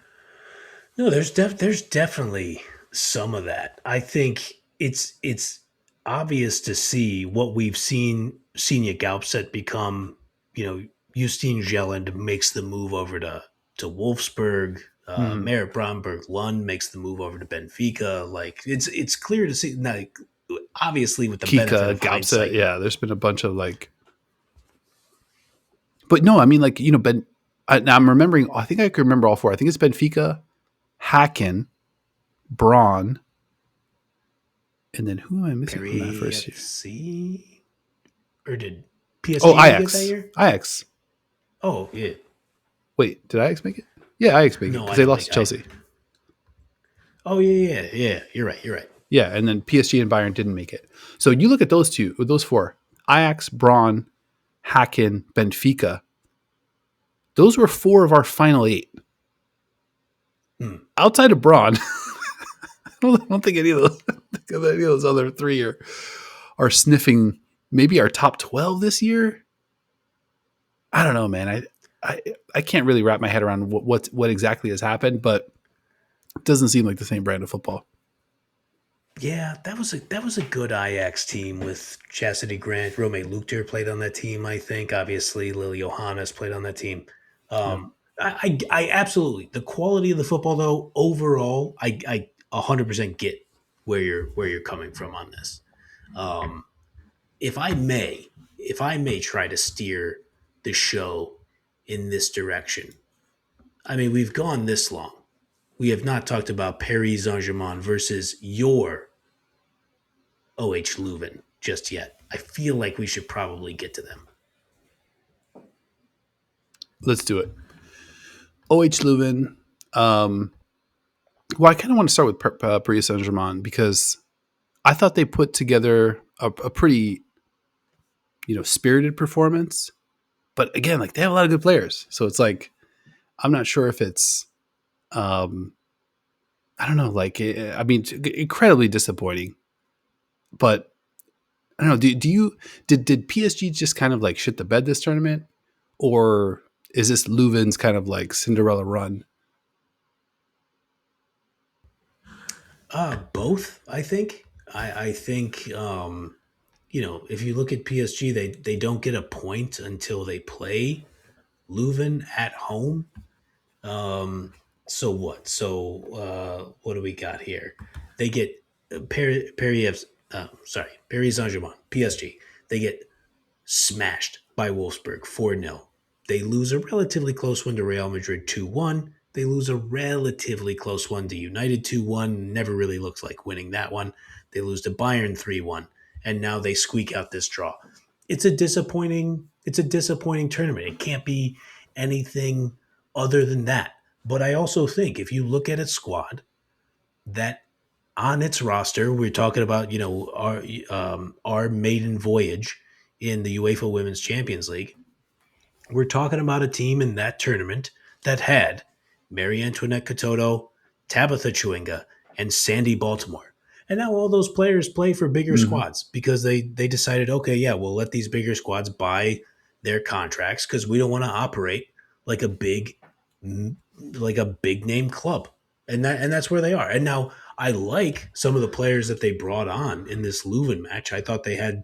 No, there's definitely some of that. I think it's obvious to see what we've seen Senior Gaupset become. Justine Jelland makes the move over to Wolfsburg. Mm-hmm. Merritt Bromberg Lund makes the move over to Benfica. Like it's clear to see. Like, obviously, with the benefit Kika, of Gaupset, hindsight, yeah. There's been a bunch of like, but no, I mean, like, Ben. Now I'm remembering. I think I can remember all four. I think it's Benfica, Hacken, Braun, and then who am I missing from that Perry first year? FC or did Oh, PSG make it that Ajax. year? Ajax. Oh yeah, Wait, did Ajax make it? Yeah, Ajax make it no, because I they don't lost think to Chelsea. Oh yeah. You're right. Yeah, and then PSG and Bayern didn't make it. So you look at those four: Ajax, Braun, Hacken, Benfica. Those were 4 of our final 8. Outside of Braun, I don't think any of those other 3 are sniffing maybe our top 12 this year. I don't know, man. I can't really wrap my head around what exactly has happened, but it doesn't seem like the same brand of football. Yeah, that was a good Ajax team with Chastity Grant, Rome Luchter played on that team. I think obviously Lily Johannes played on that team. Yeah. I absolutely the quality of the football though overall. I 100% get where you're coming from on this. Um, if I may try to steer the show in this direction. I mean, we've gone this long. We have not talked about Paris Saint-Germain versus your OH Leuven just yet. I feel like we should probably get to them. Let's do it. OH Leuven. Well, I kind of want to start with Paris Saint-Germain because I thought they put together a pretty, spirited performance. But again, like, they have a lot of good players, so it's like I'm not sure if it's, I don't know, like, I mean, incredibly disappointing. But I don't know. Did PSG just kind of like shit the bed this tournament, or is this Leuven's kind of like Cinderella run? Both, I think. I think if you look at PSG, they don't get a point until they play Leuven at home. So what? What do we got here? They get Paris Saint Germain, PSG. They get smashed by Wolfsburg 4-0. They lose a relatively close one to Real Madrid 2-1. They lose a relatively close one to United 2-1. Never really looks like winning that one. They lose to Bayern 3-1. And now they squeak out this draw. It's a disappointing tournament. It can't be anything other than that. But I also think if you look at its squad, that on its roster, we're talking about our maiden voyage in the UEFA Women's Champions League. We're talking about a team in that tournament that had Marie Antoinette Katoto, Tabitha Chewinga, and Sandy Baltimore. And now all those players play for bigger Mm-hmm. squads because they decided, okay, yeah, we'll let these bigger squads buy their contracts because we don't want to operate like a big name club. And that's where they are. And now I like some of the players that they brought on in this Leuven match. I thought they had,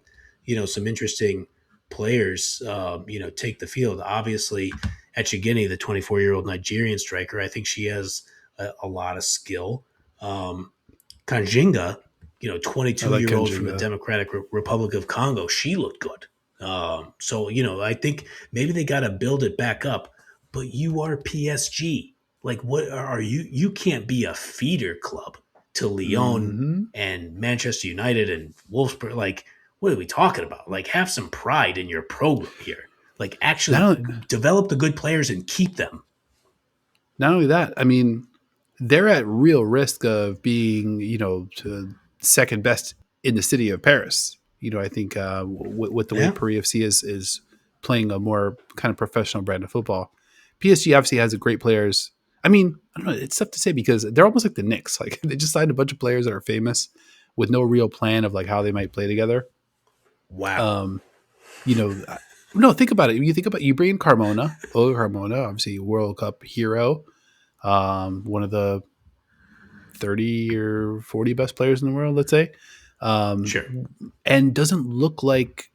some interesting players, take the field. Obviously, Echegini, the 24-year-old Nigerian striker, I think she has a lot of skill. Kanjinga, you know, I like 22-year-old from the Kenjinga. Democratic Republic of Congo. She looked good. So, you know, I think maybe they got to build it back up. But you are PSG. Like, what are you? You can't be a feeder club to Lyon Mm-hmm. and Manchester United and Wolfsburg. Like, what are we talking about? Like, have some pride in your program here. Like, actually Not, develop the good players and keep them. not only that, I mean, they're at real risk of being, second best in the city of Paris. I think with the way Yeah, Paris FC is playing a more kind of professional brand of football, PSG obviously has a great players. I mean, I don't know. It's tough to say because they're almost like the Knicks. Like they just signed a bunch of players that are famous with no real plan of like how they might play together. wow. Um, you know, no, think about it. You bring in Carmona, Ola Carmona, obviously World Cup hero, one of the 30 or 40 best players in the world, let's say, um, Sure. and doesn't look like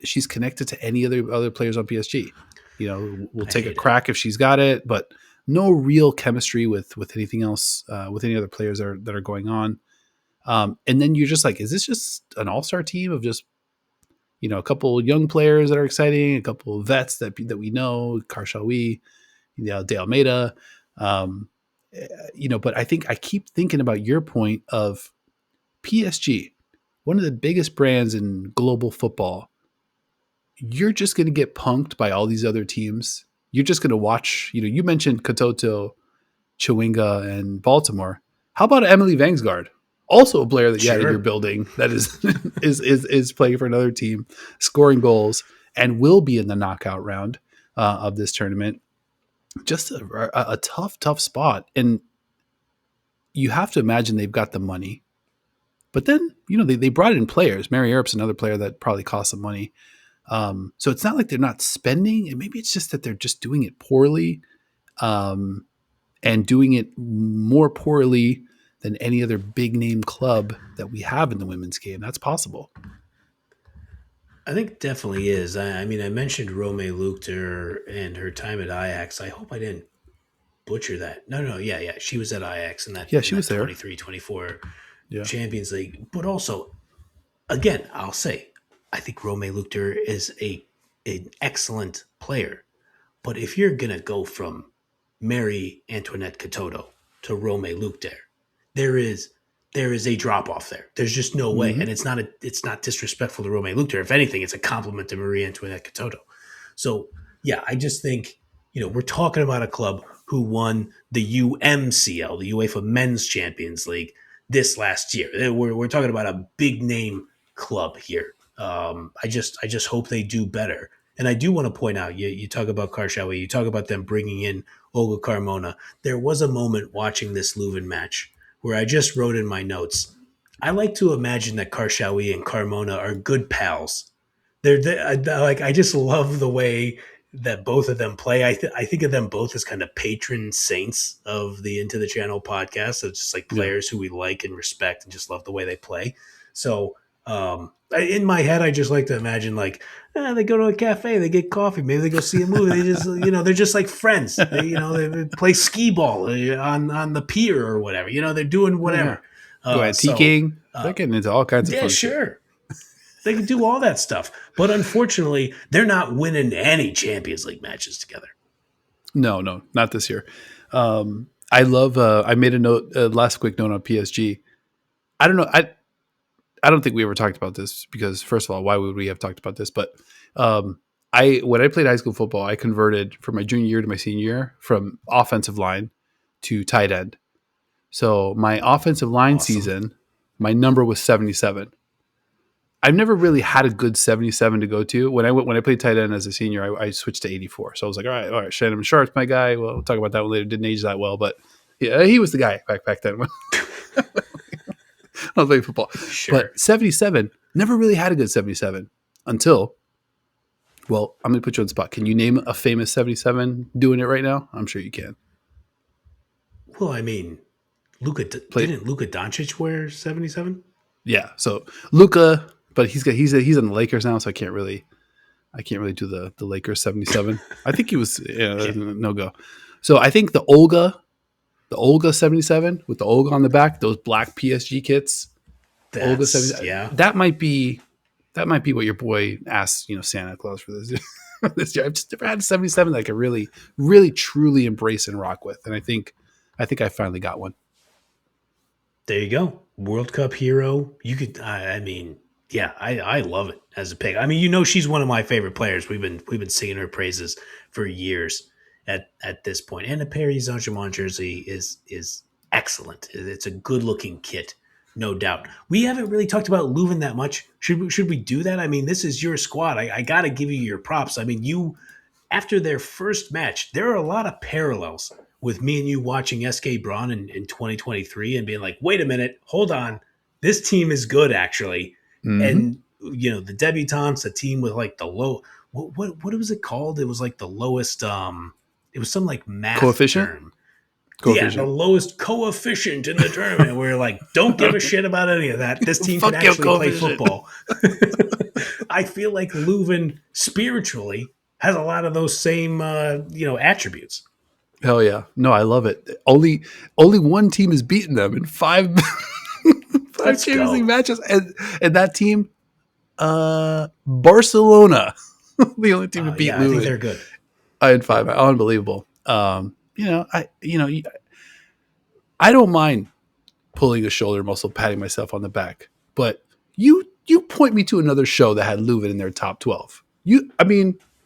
she's connected to any other players on PSG. We'll I take a hate it. crack if she's got it, but no real chemistry with anything else, with any other players that are going on. And then you're just like, is this just an all-star team of just a couple young players that are exciting, a couple of vets that we know, Karshawi, De Almeida, um, But I think I keep thinking about your point of PSG, one of the biggest brands in global football. You're just going to get punked by all these other teams. You're just going to watch. You mentioned Katoto, Chewinga, and Baltimore. How about Emily Vangsgaard? Also a player that you had in your Sure. building that is is playing for another team, scoring goals, and will be in the knockout round of this tournament. Just a tough spot, and you have to imagine they've got the money. But then they brought in players. Mary Earp's another player that probably cost some money. So it's not like they're not spending, and maybe it's just that they're just doing it poorly, and doing it more poorly than any other big name club that we have in the women's game. That's possible. I think it definitely is. I mean, I mentioned Rome Luchter and her time at Ajax. I hope I didn't butcher that. No, yeah. She was at Ajax in that Yeah, in she was that there. 23-24 Yeah. Champions League. But also, again, I'll say, I think Rome Luchter is an excellent player. But if you're gonna go from Mary Antoinette Katoto to Rome Luchter, there is there is a drop off there. There's just no way, Mm-hmm. and it's not disrespectful to Rome Luchter. If anything, it's a compliment to Marie Antoinette Katoto. So yeah, I just think we're talking about a club who won the UMCL, the UEFA Men's Champions League, this last year. We're talking about a big name club here. I just hope they do better. And I do want to point out, you talk about Karshawi, you talk about them bringing in Olga Carmona. There was a moment watching this Leuven match where I just wrote in my notes, I like to imagine that Karshawi and Carmona are good pals. I just love the way that both of them play. I think of them both as kind of patron saints of the Into the Channel podcast. So it's just like Yeah. players who we like and respect and just love the way they play. So in my head, I just like to imagine they go to a cafe, they get coffee, maybe they go see a movie. They just they're just like friends. They play skee ball on the pier or whatever. They're doing Oh, yeah. whatever. Go ahead, So King. They're getting into all kinds of yeah, fun shit. sure. They can do all that stuff. But unfortunately, they're not winning any Champions League matches together. No, not this year. I love. I made a note. Last quick note on PSG. I don't know. I don't think we ever talked about this because, first of all, why would we have talked about this? But when I played high school football, I converted from my junior year to my senior year from offensive line to tight end. So my offensive line Awesome. season, my number was 77. I've never really had a good 77 to go to. When I played tight end as a senior, I switched to 84. So I was like, all right, Shannon Sharp's my guy. Well, we'll talk about that one later. Didn't age that well, but yeah, he was the guy back then. I was playing football. Sure. But 77, never really had a good 77 until, well, I'm going to put you on the spot. Can you name a famous 77 doing it right now? I'm sure you can. Well, I mean, didn't Luka Doncic wear 77? Yeah. So Luka, but he's on the Lakers now, so I can't really do the Lakers 77. I think he was no go. So I think the Olga 77 with the Olga on the back, those black PSG kits. Olga That's 77. yeah. That might be what your boy asked, Santa Claus for this this year. I've just never had a 77 that I could really, really, truly embrace and rock with, and I think I finally got one. There you go. World Cup hero. You could. I mean, yeah, I love it as a pick. I mean, she's one of my favorite players. We've been singing her praises for years at this point. And the Paris Saint-Germain jersey is excellent. It's a good looking kit, no doubt. We haven't really talked about Leuven that much. Should we do that? I mean, this is your squad. I got to give you your props. I mean, after their first match, there are a lot of parallels with me and you watching SK Braun in 2023 and being like, wait a minute, hold on. This team is good, actually. Mm-hmm. And, the debutantes, a team with like the low, what was it called? It was like the lowest, it was some like math Coefficient? term. Coefficient. Yeah, the lowest coefficient in the tournament. We're like, don't give a shit about any of that. This team can actually play football. I feel like Leuven spiritually has a lot of those same, attributes. Hell yeah. No, I love it. Only one team has beaten them in five Champions League matches. And that team, Barcelona, the only team to beat Leuven. I think they're good. In 5. Unbelievable. I don't mind pulling a shoulder muscle, patting myself on the back, but you point me to another show that had Leuven in their top 12.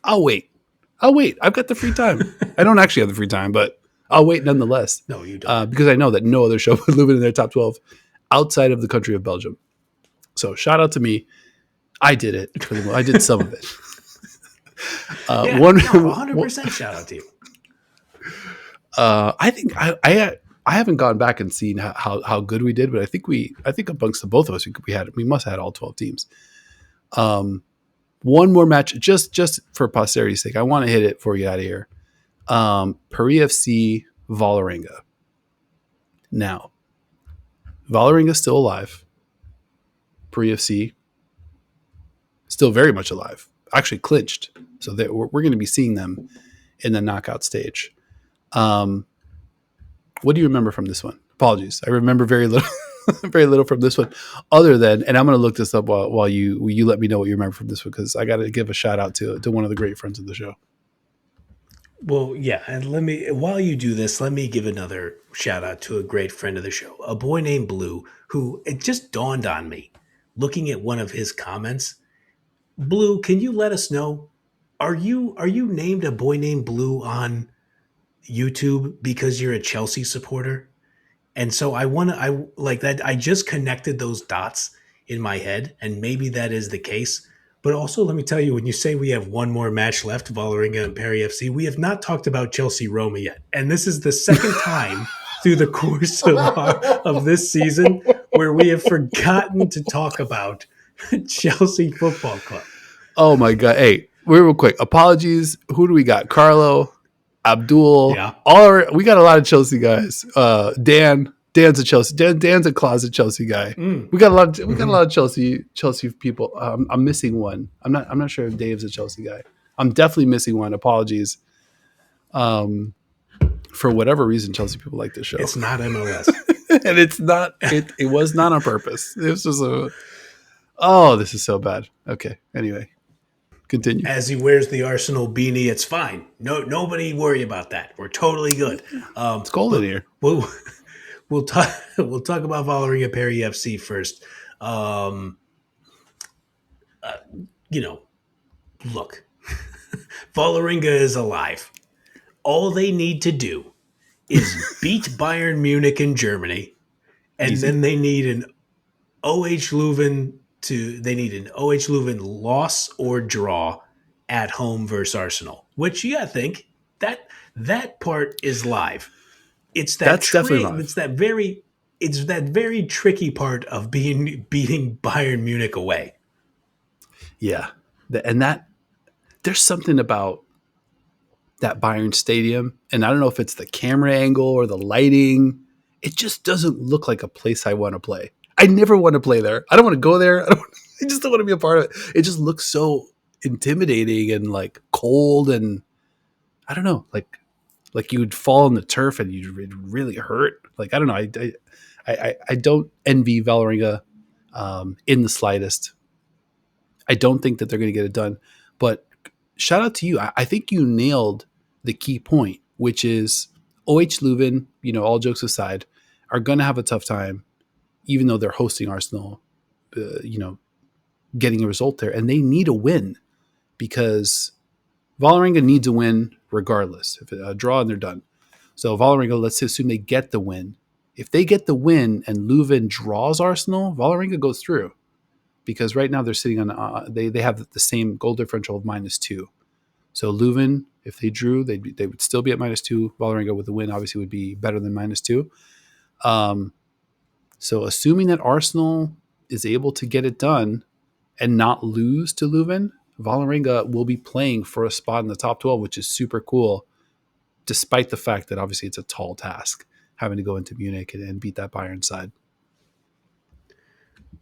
I'll wait. I've got the free time. I don't actually have the free time, but I'll wait nonetheless. No, you don't. Because I know that no other show would Leuven in their top 12 outside of the country of Belgium. So shout out to me. I did it. I did some of it. 100% shout out to you. I think I haven't gone back and seen how good we did, but I think amongst the both of us we must have had all 12 teams. One more match, just for posterity's sake. I want to hit it before we get out of here. Paris FC Vålerenga. Now, Vålerenga is still alive. Paris FC still very much alive. Actually clinched. So we're going to be seeing them in the knockout stage. What do you remember from this one? Apologies. I remember very little. Very little from this one, other than, and I'm going to look this up while you let me know what you remember from this one, because I got to give a shout out to one of the great friends of the show. Well, yeah, and while you do this, let me give another shout out to a great friend of the show, a boy named Blue, who it just dawned on me looking at one of his comments. Blue, can you let us know? Are you named a boy named Blue on YouTube because you're a Chelsea supporter? And so I like that. I just connected those dots in my head, and maybe that is the case. But also, let me tell you, when you say we have one more match left, Vålerenga and Paris FC, we have not talked about Chelsea Roma yet. And this is the second time through the course of this season where we have forgotten to talk about Chelsea Football Club. Oh my God. Hey, real quick. Apologies. Who do we got? Carlo, Abdul. Yeah. We got a lot of Chelsea guys. Dan's a Chelsea. Dan's a closet Chelsea guy. We got a lot of Chelsea people. I'm missing one. I'm not sure if Dave's a Chelsea guy. I'm definitely missing one. Apologies. For whatever reason, Chelsea people like this show. It's not MLS. And it's not. It was not on purpose. This was this is so bad. Okay. Anyway. Continue. As he wears the Arsenal beanie, it's fine. No, nobody worry about that. We're totally good. It's cold in here. We'll talk about Vålerenga Paris FC first. Look, Vålerenga is alive. All they need to do is beat Bayern Munich in Germany, and then they need an OH Leuven loss or draw at home versus Arsenal, which you gotta think that part is live. It's that's definitely live. It's that very tricky part of beating Bayern Munich away. Yeah, and that there's something about that Bayern stadium, and I don't know if it's the camera angle or the lighting. It just doesn't look like a place I want to play. I never want to play there. I don't want to go there. I just don't want to be a part of it. It just looks so intimidating and like cold, and I don't know, like you would fall in the turf and it'd really hurt. Like, I don't know. I don't envy Vålerenga. in the slightest. I don't think that they're going to get it done. But shout out to you. I think you nailed the key point, which is OH Leuven, all jokes aside, are going to have a tough time, even though they're hosting Arsenal, getting a result there. And they need a win because Vålerenga needs a win regardless. If a draw and they're done. So Vålerenga, let's assume they get the win. If they get the win and Leuven draws Arsenal, Vålerenga goes through. Because right now they're sitting on they have the same goal differential of -2. So Leuven, if they drew, they would still be at -2. Vålerenga with the win obviously would be better than -2. So assuming that Arsenal is able to get it done and not lose to Leuven, Vålerenga will be playing for a spot in the top 12, which is super cool, despite the fact that obviously it's a tall task having to go into Munich and beat that Bayern side.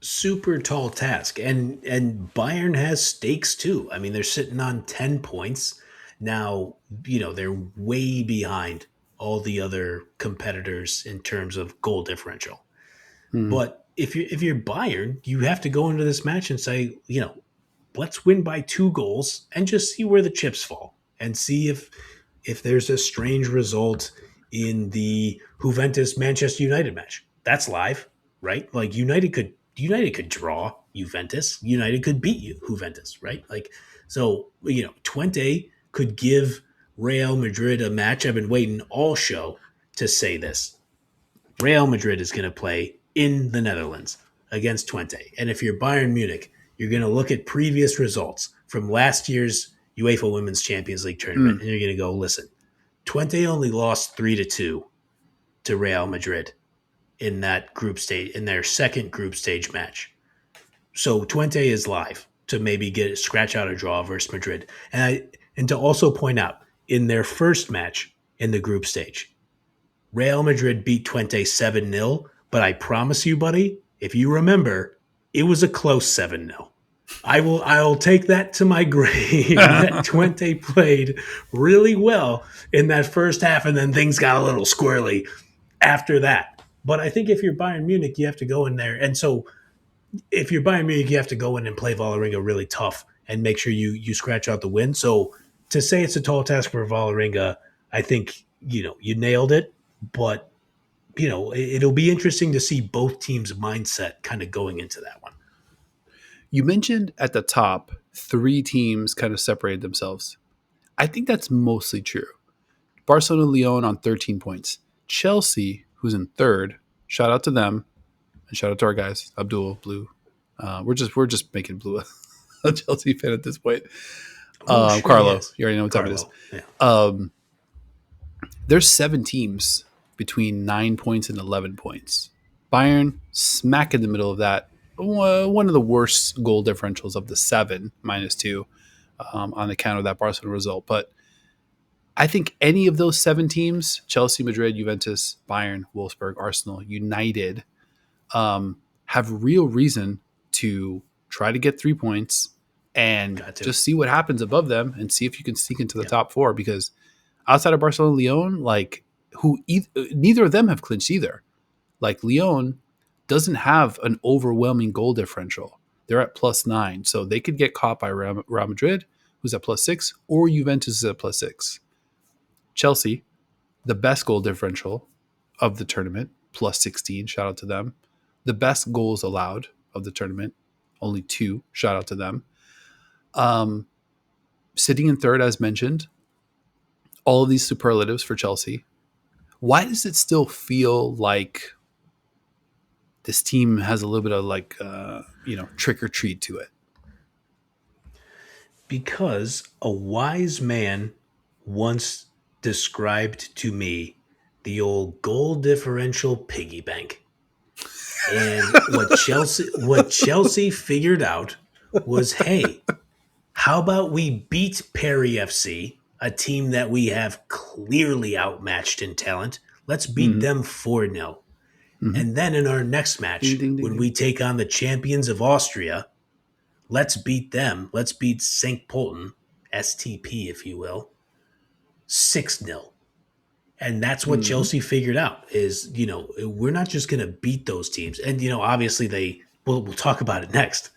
Super tall task, and Bayern has stakes too. I mean, they're sitting on 10 points now. They're way behind all the other competitors in terms of goal differential. But if you're Bayern, you have to go into this match and say, let's win by 2 goals and just see where the chips fall and see if there's a strange result in the Juventus Manchester United match. That's live, right? Like United could draw Juventus. United could beat Juventus, right? So Twente could give Real Madrid a match. I've been waiting all show to say this. Real Madrid is going to play in the Netherlands against Twente. And if you're Bayern Munich, you're going to look at previous results from last year's UEFA Women's Champions League tournament, and you're going to go, listen, Twente only lost 3-2 to Real Madrid in that group stage, in their second group stage match. So Twente is live to maybe scratch out a draw versus Madrid. And to also point out, in their first match in the group stage, Real Madrid beat Twente 7-0, but I promise you, buddy, if you remember, it was a close 7-0. I'll take that to my grave. That Twente played really well in that first half, and then things got a little squirrely after that. But I think if you're Bayern Munich, you have to go in there. And so if you're Bayern Munich, you have to go in and play Vålerenga really tough and make sure you scratch out the win. So to say it's a tall task for Vålerenga, I think, you nailed it. But, it'll be interesting to see both teams' mindset kind of going into that one. You mentioned at the top 3 teams kind of separated themselves. I think that's mostly true. Barcelona, Lyon on 13 points. Chelsea, who's in third, shout out to them, and shout out to our guys, Abdul, Blue. We're just making Blue a Chelsea fan at this point. Sure, Carlo, yes. You already know what time it is. Yeah. There's 7 teams between 9 points and 11 points. Bayern, smack in the middle of that. One of the worst goal differentials of the 7, -2, on account of that Barcelona result. But I think any of those 7 teams, Chelsea, Madrid, Juventus, Bayern, Wolfsburg, Arsenal, United, have real reason to try to get 3 points and just see what happens above them and see if you can sneak into the top 4. Because outside of Barcelona, Lyon, neither of them have clinched either. Like Lyon doesn't have an overwhelming goal differential. They're at +9, so they could get caught by Real Madrid, who's at +6, or Juventus is at +6. Chelsea, the best goal differential of the tournament, +16, shout out to them. The best goals allowed of the tournament, only 2, shout out to them. Sitting in third, as mentioned, all of these superlatives for Chelsea. Why does it still feel like this team has a little bit of trick or treat to it? Because a wise man once described to me the old goal differential piggy bank. And what Chelsea figured out was, hey, how about we beat Perry FC, a team that we have clearly outmatched in talent? Let's beat them 4-0. And then in our next match, when we take on the champions of Austria, let's beat them. Let's beat St. Pölten, STP, if you will, 6-0. And that's what Chelsea figured out is, we're not just going to beat those teams. And, obviously we'll talk about it next.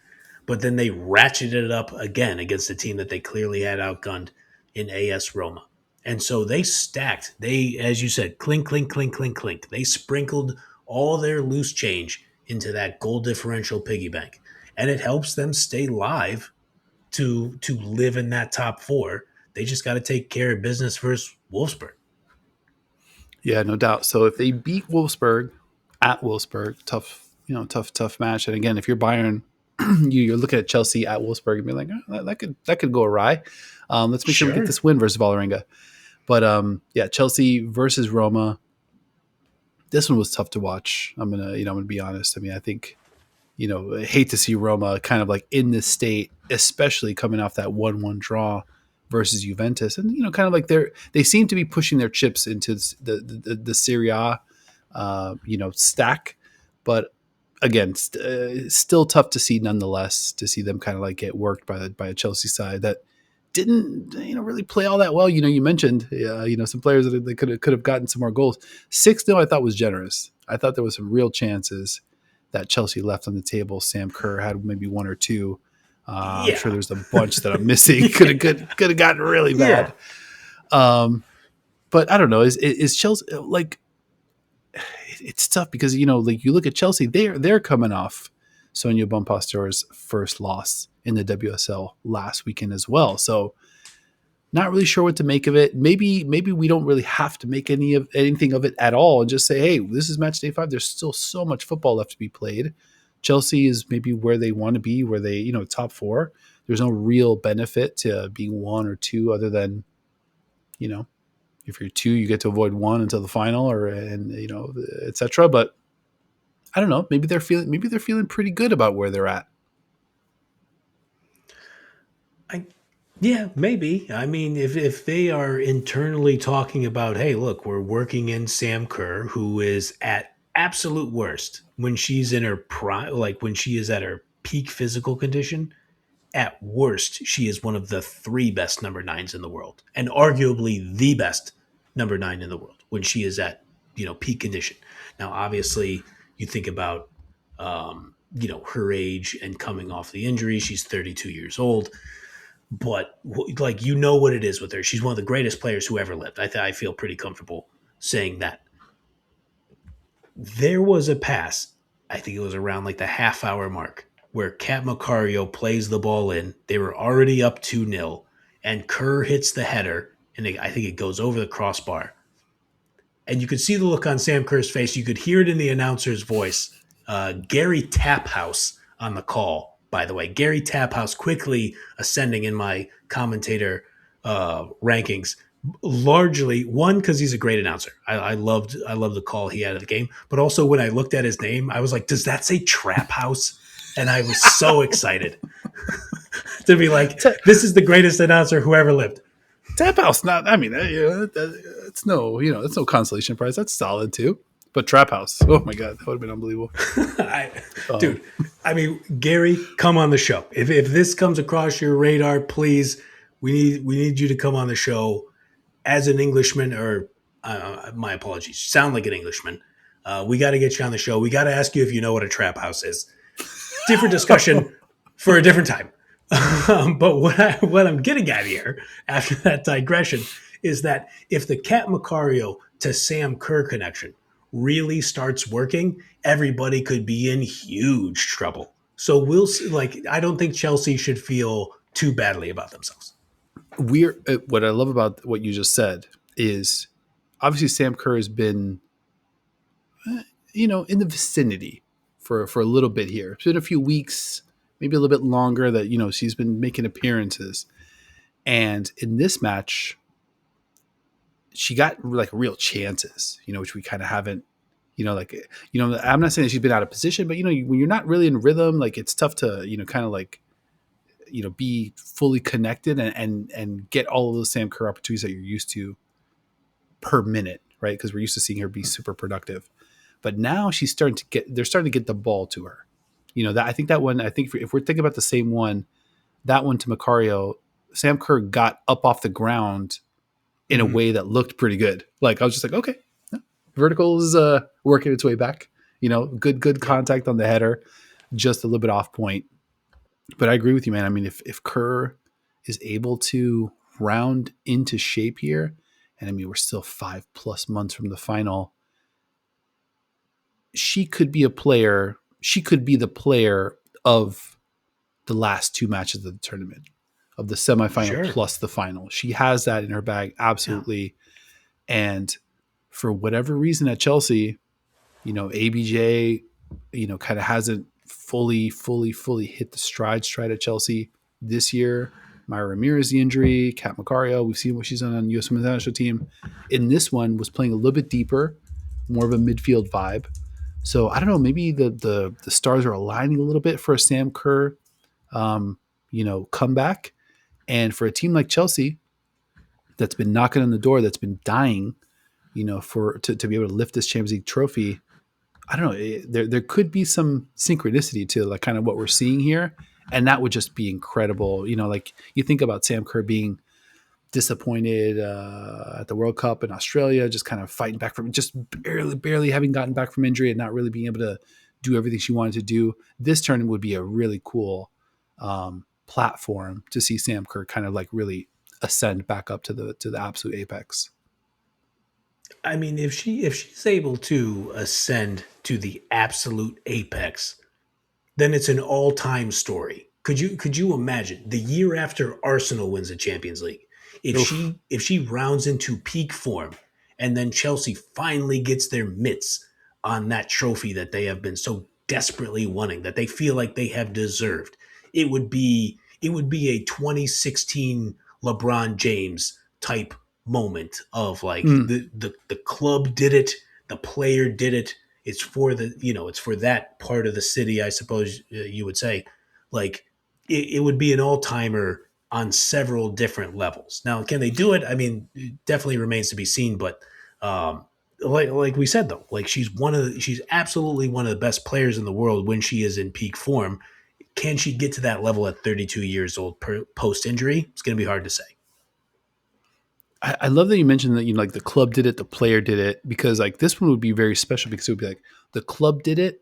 But then they ratcheted it up again against a team that they clearly had outgunned in AS Roma. And so they stacked. They, as you said, clink, clink, clink, clink, clink. They sprinkled all their loose change into that goal differential piggy bank. And it helps them stay live to live in that top four. They just got to take care of business versus Wolfsburg. Yeah, no doubt. So if they beat Wolfsburg at Wolfsburg, tough match. And again, if you're Bayern, you're looking at Chelsea at Wolfsburg and be like, oh, that could go awry. Let's make sure we get this win versus Vålerenga. But yeah, Chelsea versus Roma. This one was tough to watch. I'm gonna be honest. I mean, I think, I hate to see Roma kind of like in this state, especially coming off that 1-1 draw versus Juventus, and kind of like they seem to be pushing their chips into the Serie A, stack, but again, still tough to see nonetheless, to see them kind of like get worked by a Chelsea side that didn't really play all that well. You mentioned some players that they could have gotten some more goals. 6-0 I thought was generous. I thought there was some real chances that Chelsea left on the table. Sam Kerr had maybe one or two. I'm sure there's a bunch that I'm missing. Could have gotten really bad. But I don't know. Is Chelsea like? It's tough because like you look at Chelsea, they're coming off Sonia Bonpastor's first loss in the WSL last weekend as well. So not really sure what to make of it. Maybe we don't really have to make anything of it at all and just say, hey, this is match day 5. There's still so much football left to be played. Chelsea is maybe where they want to be, where they, top 4. There's no real benefit to being 1 or 2 other than, if you're 2, you get to avoid 1 until the final et cetera. But I don't know. Maybe they're feeling pretty good about where they're at. Yeah, maybe. I mean, if they are internally talking about, hey, look, we're working in Sam Kerr, who is at absolute worst when she's in her prime, like when she is at her peak physical condition. At worst, she is one of the 3 best number 9s in the world, and arguably the best number 9 in the world when she is at peak condition. Now, obviously, you think about her age and coming off the injury. She's 32 years old. But like what it is with her. She's one of the greatest players who ever lived. I feel pretty comfortable saying that. There was a pass, I think it was around like the half-hour mark, where Kat Macario plays the ball in. They were already up 2-0, and Kerr hits the header, and I think it goes over the crossbar. And you could see the look on Sam Kerr's face. You could hear it in the announcer's voice. Gary Taphouse on the call. By the way, Gary Taphouse quickly ascending in my commentator rankings, largely one because he's a great announcer. I loved the call he had of the game, but also when I looked at his name, I was like, "Does that say Trap House?" And I was so excited to be like, "This is the greatest announcer who ever lived." Taphouse, it's no consolation prize. That's solid too. But Trap House, oh my God, that would have been unbelievable. Dude, I mean, Gary, come on the show. If this comes across your radar, please, we need you to come on the show as an Englishman, or my apologies, sound like an Englishman. We got to get you on the show. We got to ask you if you know what a trap house is. Different discussion for a different time. But what I'm getting at here, after that digression, is that if the Kat Macario to Sam Kerr connection really starts working, everybody could be in huge trouble. So we'll see. Like, I don't think Chelsea should feel too badly about themselves. What I love about what you just said is obviously Sam Kerr has been, in the vicinity for a little bit here. It's been a few weeks, maybe a little bit longer that, she's been making appearances. And in this match, she got like real chances, which we kind of haven't, I'm not saying that she's been out of position, but, when you're not really in rhythm, like it's tough to, kind of like, be fully connected and get all of those Sam Kerr opportunities that you're used to per minute, right? Because we're used to seeing her be super productive. But now they're starting to get the ball to her. I think if we're thinking about the same one, that one to Macario, Sam Kerr got up off the ground in a way that looked pretty good. Like I was just like, okay, vertical is working its way back. Good contact on the header. just a little bit off point. But I agree with you, man. I mean, if Kerr is able to round into shape here, and I mean, we're still 5+ months from the final, she could be a player. She could be the player of the last two matches of the tournament, of the semifinal Sure. plus the final. She has that in her bag, absolutely. Yeah. And for whatever reason at Chelsea, ABJ, kind of hasn't fully hit the stride at Chelsea this year. Myra Ramirez, the injury, Kat Macario, we've seen what she's done on U.S. Women's National Team. In this one, was playing a little bit deeper, more of a midfield vibe. So I don't know, maybe the stars are aligning a little bit for a Sam Kerr, comeback. And for a team like Chelsea that's been knocking on the door, that's been dying, to be able to lift this Champions League trophy, I don't know. There could be some synchronicity to like kind of what we're seeing here, and that would just be incredible. Like you think about Sam Kerr being disappointed at the World Cup in Australia, just kind of fighting back from, just barely having gotten back from injury and not really being able to do everything she wanted to do. This tournament would be a really cool platform to see Sam Kerr kind of like really ascend back up to the absolute apex. I mean, if she's able to ascend to the absolute apex, then it's an all-time story. Could you imagine the year after Arsenal wins the Champions League, if she rounds into peak form, and then Chelsea finally gets their mitts on that trophy that they have been so desperately wanting, that they feel like they have deserved, it would be a 2016 LeBron James type moment of like the club did it, the player did it. It's for it's for that part of the city, I suppose you would say. Like it would be an all-timer on several different levels. Now, can they do it? I mean, it definitely remains to be seen. But like we said, though, like she's absolutely one of the best players in the world when she is in peak form. Can she get to that level at 32 years old post injury? It's going to be hard to say. I love that you mentioned that, like the club did it, the player did it, because like this one would be very special because it would be like the club did it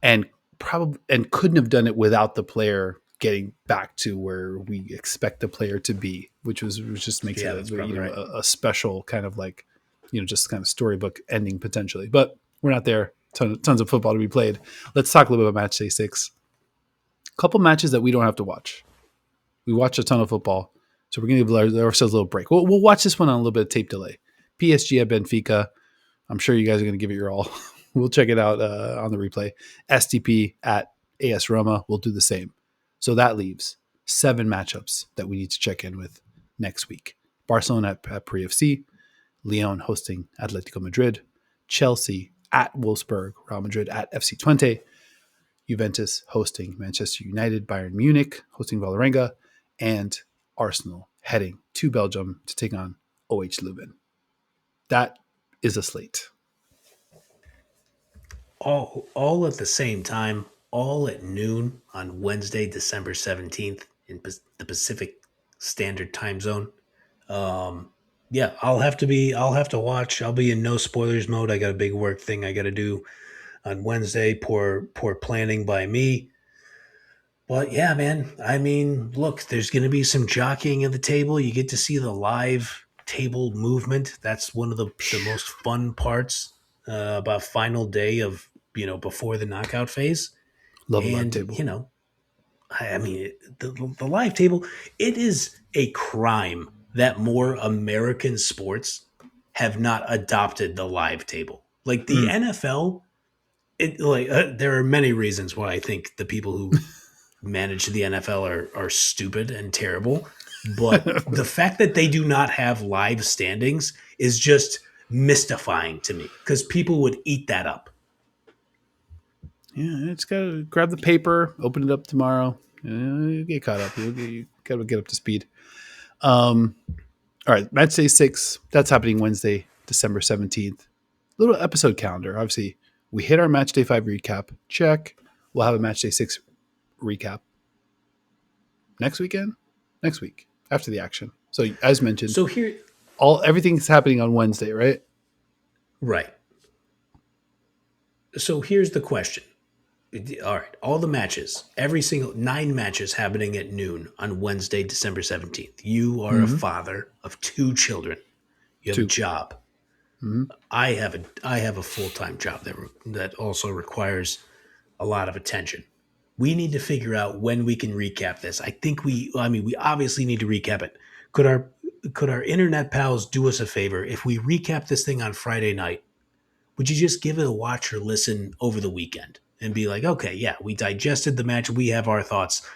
and couldn't have done it without the player getting back to where we expect the player to be, which just makes it a special kind of like, just kind of storybook ending potentially. But we're not there. Tons of football to be played. Let's talk a little bit about Matchday 6. A couple matches that we don't have to watch. We watch a ton of football. So we're going to give ourselves a little break. We'll watch this one on a little bit of tape delay. PSG at Benfica. I'm sure you guys are going to give it your all. We'll check it out on the replay. STP at AS Roma. We'll do the same. So that leaves 7 matchups that we need to check in with next week. Barcelona at Pre FC. Lyon hosting Atletico Madrid. Chelsea at Wolfsburg. Real Madrid at FC Twente. Juventus hosting Manchester United. Bayern Munich hosting Vålerenga. And Arsenal heading to Belgium to take on OH Leuven. That is a slate. All at the same time, all at noon on Wednesday, December 17th in the Pacific Standard Time Zone. Yeah, I'll have to watch. I'll be in no spoilers mode. I got a big work thing I got to do on Wednesday. Poor planning by me. But yeah, man, I mean, look, there's going to be some jockeying at the table. You get to see the live table movement. That's one of the most fun parts about final day of, before the knockout phase. Love a live table. I mean, the live table, it is a crime that more American sports have not adopted the live table. Like the NFL, there are many reasons why I think the people who manage the NFL are stupid and terrible. But the fact that they do not have live standings is just mystifying to me because people would eat that up. Yeah, it's got to grab the paper, open it up tomorrow. You get caught up. You got to get up to speed. All right, Matchday 6. That's happening Wednesday, December 17th. Little episode calendar. Obviously, we hit our Matchday 5 recap. Check. We'll have a Matchday 6 recap next week after the action. So as mentioned, everything's happening on Wednesday, right? Right. So here's the question. All right, all the matches, every single 9 matches happening at noon on Wednesday, December 17th. You are a Mm-hmm. father of 2 children. You have a 2. job. Mm-hmm. I have a full-time job that also requires a lot of attention. We need to figure out when we can recap this. We obviously need to recap it. Could our internet pals do us a favor if we recap this thing on Friday night? Would you just give it a watch or listen over the weekend and be like, okay, yeah, we digested the match. We have our thoughts.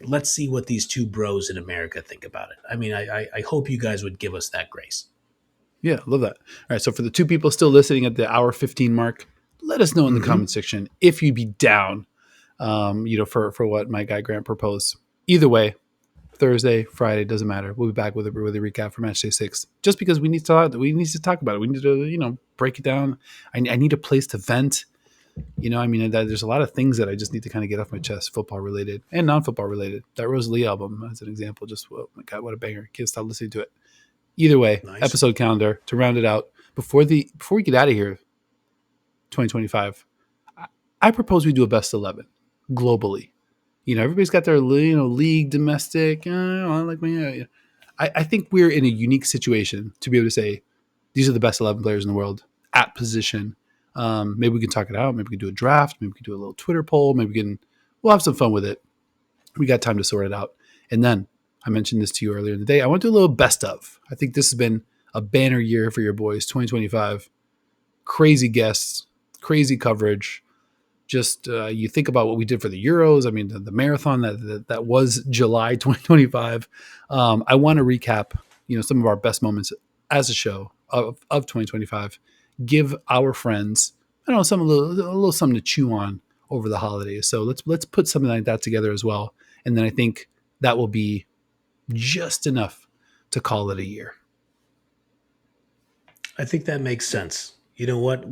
Let's see what these 2 bros in America think about it. I hope you guys would give us that grace. Yeah, love that. All right, so for the 2 people still listening at the hour 15 mark, let us know in the comment section if you'd be down, for what my guy Grant proposed. Either way, Thursday, Friday, doesn't matter. We'll be back with a recap for Match Day 6. Just because we need to talk about it. We need to break it down. I need a place to vent. There's a lot of things that I just need to kind of get off my chest, football related and non-football related. That Rosalie album, as an example, just oh my god, what a banger! Can't stop listening to it. Either way, Nice. Episode calendar to round it out before we get out of here. 2025. I propose we do a best 11 globally. Everybody's got their league, domestic. I think we're in a unique situation to be able to say these are the best 11 players in the world at position. Maybe we can talk it out. Maybe we can do a draft. Maybe we can do a little Twitter poll. We'll have some fun with it. We got time to sort it out. And then I mentioned this to you earlier in the day. I want to do a little best of. I think this has been a banner year for your boys, 2025. Crazy guests, crazy coverage. Just you think about what we did for the Euros. I mean, the marathon that was July 2025. I want to recap, some of our best moments as a show of 2025. Give our friends, a little something to chew on over the holidays. So let's put something like that together as well. And then I think that will be just enough to call it a year. I think that makes sense. You know what?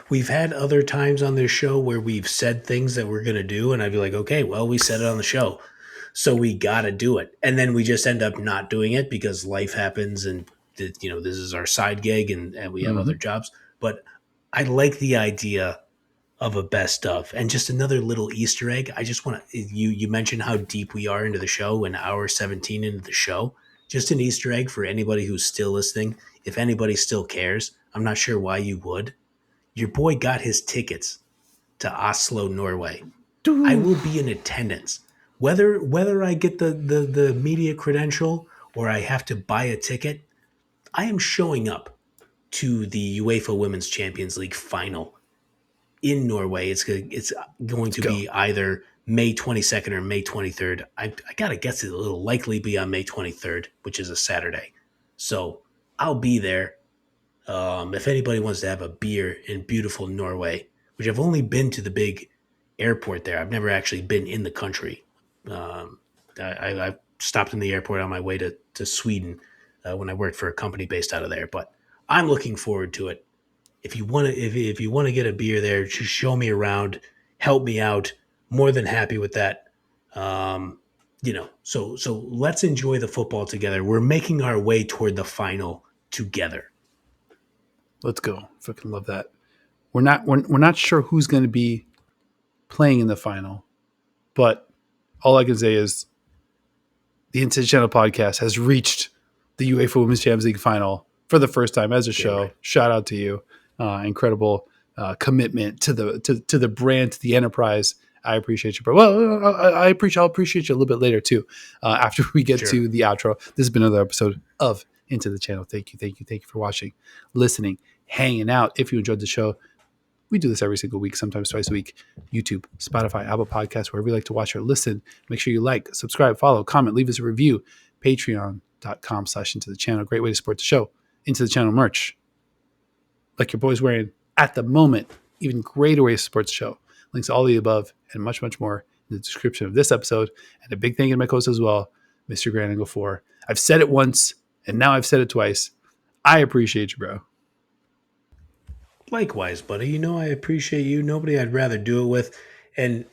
We've had other times on this show where we've said things that we're going to do, and I'd be like, okay, well, we said it on the show, so we got to do it. And then we just end up not doing it because life happens and, this is our side gig and we have other jobs. But I like the idea of a best of. And just another little Easter egg. I just want to, you mentioned how deep we are into the show, an hour 17 into the show. Just an Easter egg for anybody who's still listening. If anybody still cares, I'm not sure why you would. Your boy got his tickets to Oslo, Norway. I will be in attendance. Whether I get the media credential or I have to buy a ticket, I am showing up to the UEFA Women's Champions League final in Norway. It's going to be either May 22nd or May 23rd. I got to guess it'll likely be on May 23rd, which is a Saturday. So I'll be there. If anybody wants to have a beer in beautiful Norway, which I've only been to the big airport there. I've never actually been in the country. I stopped in the airport on my way to Sweden when I worked for a company based out of there. But I'm looking forward to it. If you want to get a beer there, just show me around, help me out. More than happy with that. So let's enjoy the football together. We're making our way toward the final together. Let's go. Fucking love that. We're not sure who's going to be playing in the final, but all I can say is the Into the Channel podcast has reached the UEFA Women's Champions League final for the first time as a show. Right. Shout out to you. Incredible commitment to the brand, to the enterprise. I appreciate you, bro. Well, I'll appreciate you a little bit later too. After we get to the outro. This has been another episode of Into the Channel. Thank you for watching, listening, hanging out. If you enjoyed the show, we do this every single week, sometimes twice a week. YouTube, Spotify, Apple Podcasts, wherever you like to watch or listen. Make sure you like, subscribe, follow, comment, leave us a review. Patreon.com/Into the Channel. Great way to support the show. Into the Channel merch, like your boy's wearing at the moment. Even greater way to support the show. Links to all the above and much, much more in the description of this episode. And a big thank you to my host as well, Mr. Grant Angle 4. I've said it once, and now I've said it twice. I appreciate you, bro. Likewise, buddy. I appreciate you. Nobody I'd rather do it with. And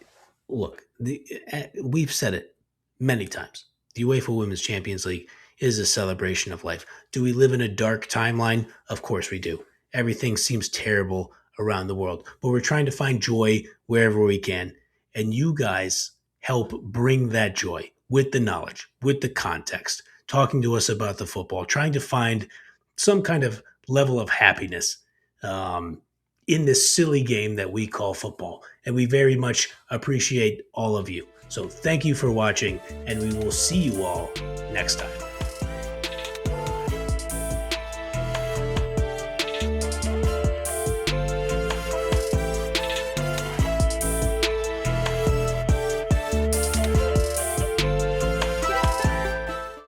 look, we've said it many times. The UEFA Women's Champions League is a celebration of life. Do we live in a dark timeline? Of course we do. Everything seems terrible around the world. But we're trying to find joy wherever we can. And you guys help bring that joy with the knowledge, with the context, talking to us about the football, trying to find some kind of level of happiness in this silly game that we call football. And we very much appreciate all of you. So thank you for watching, and we will see you all next time.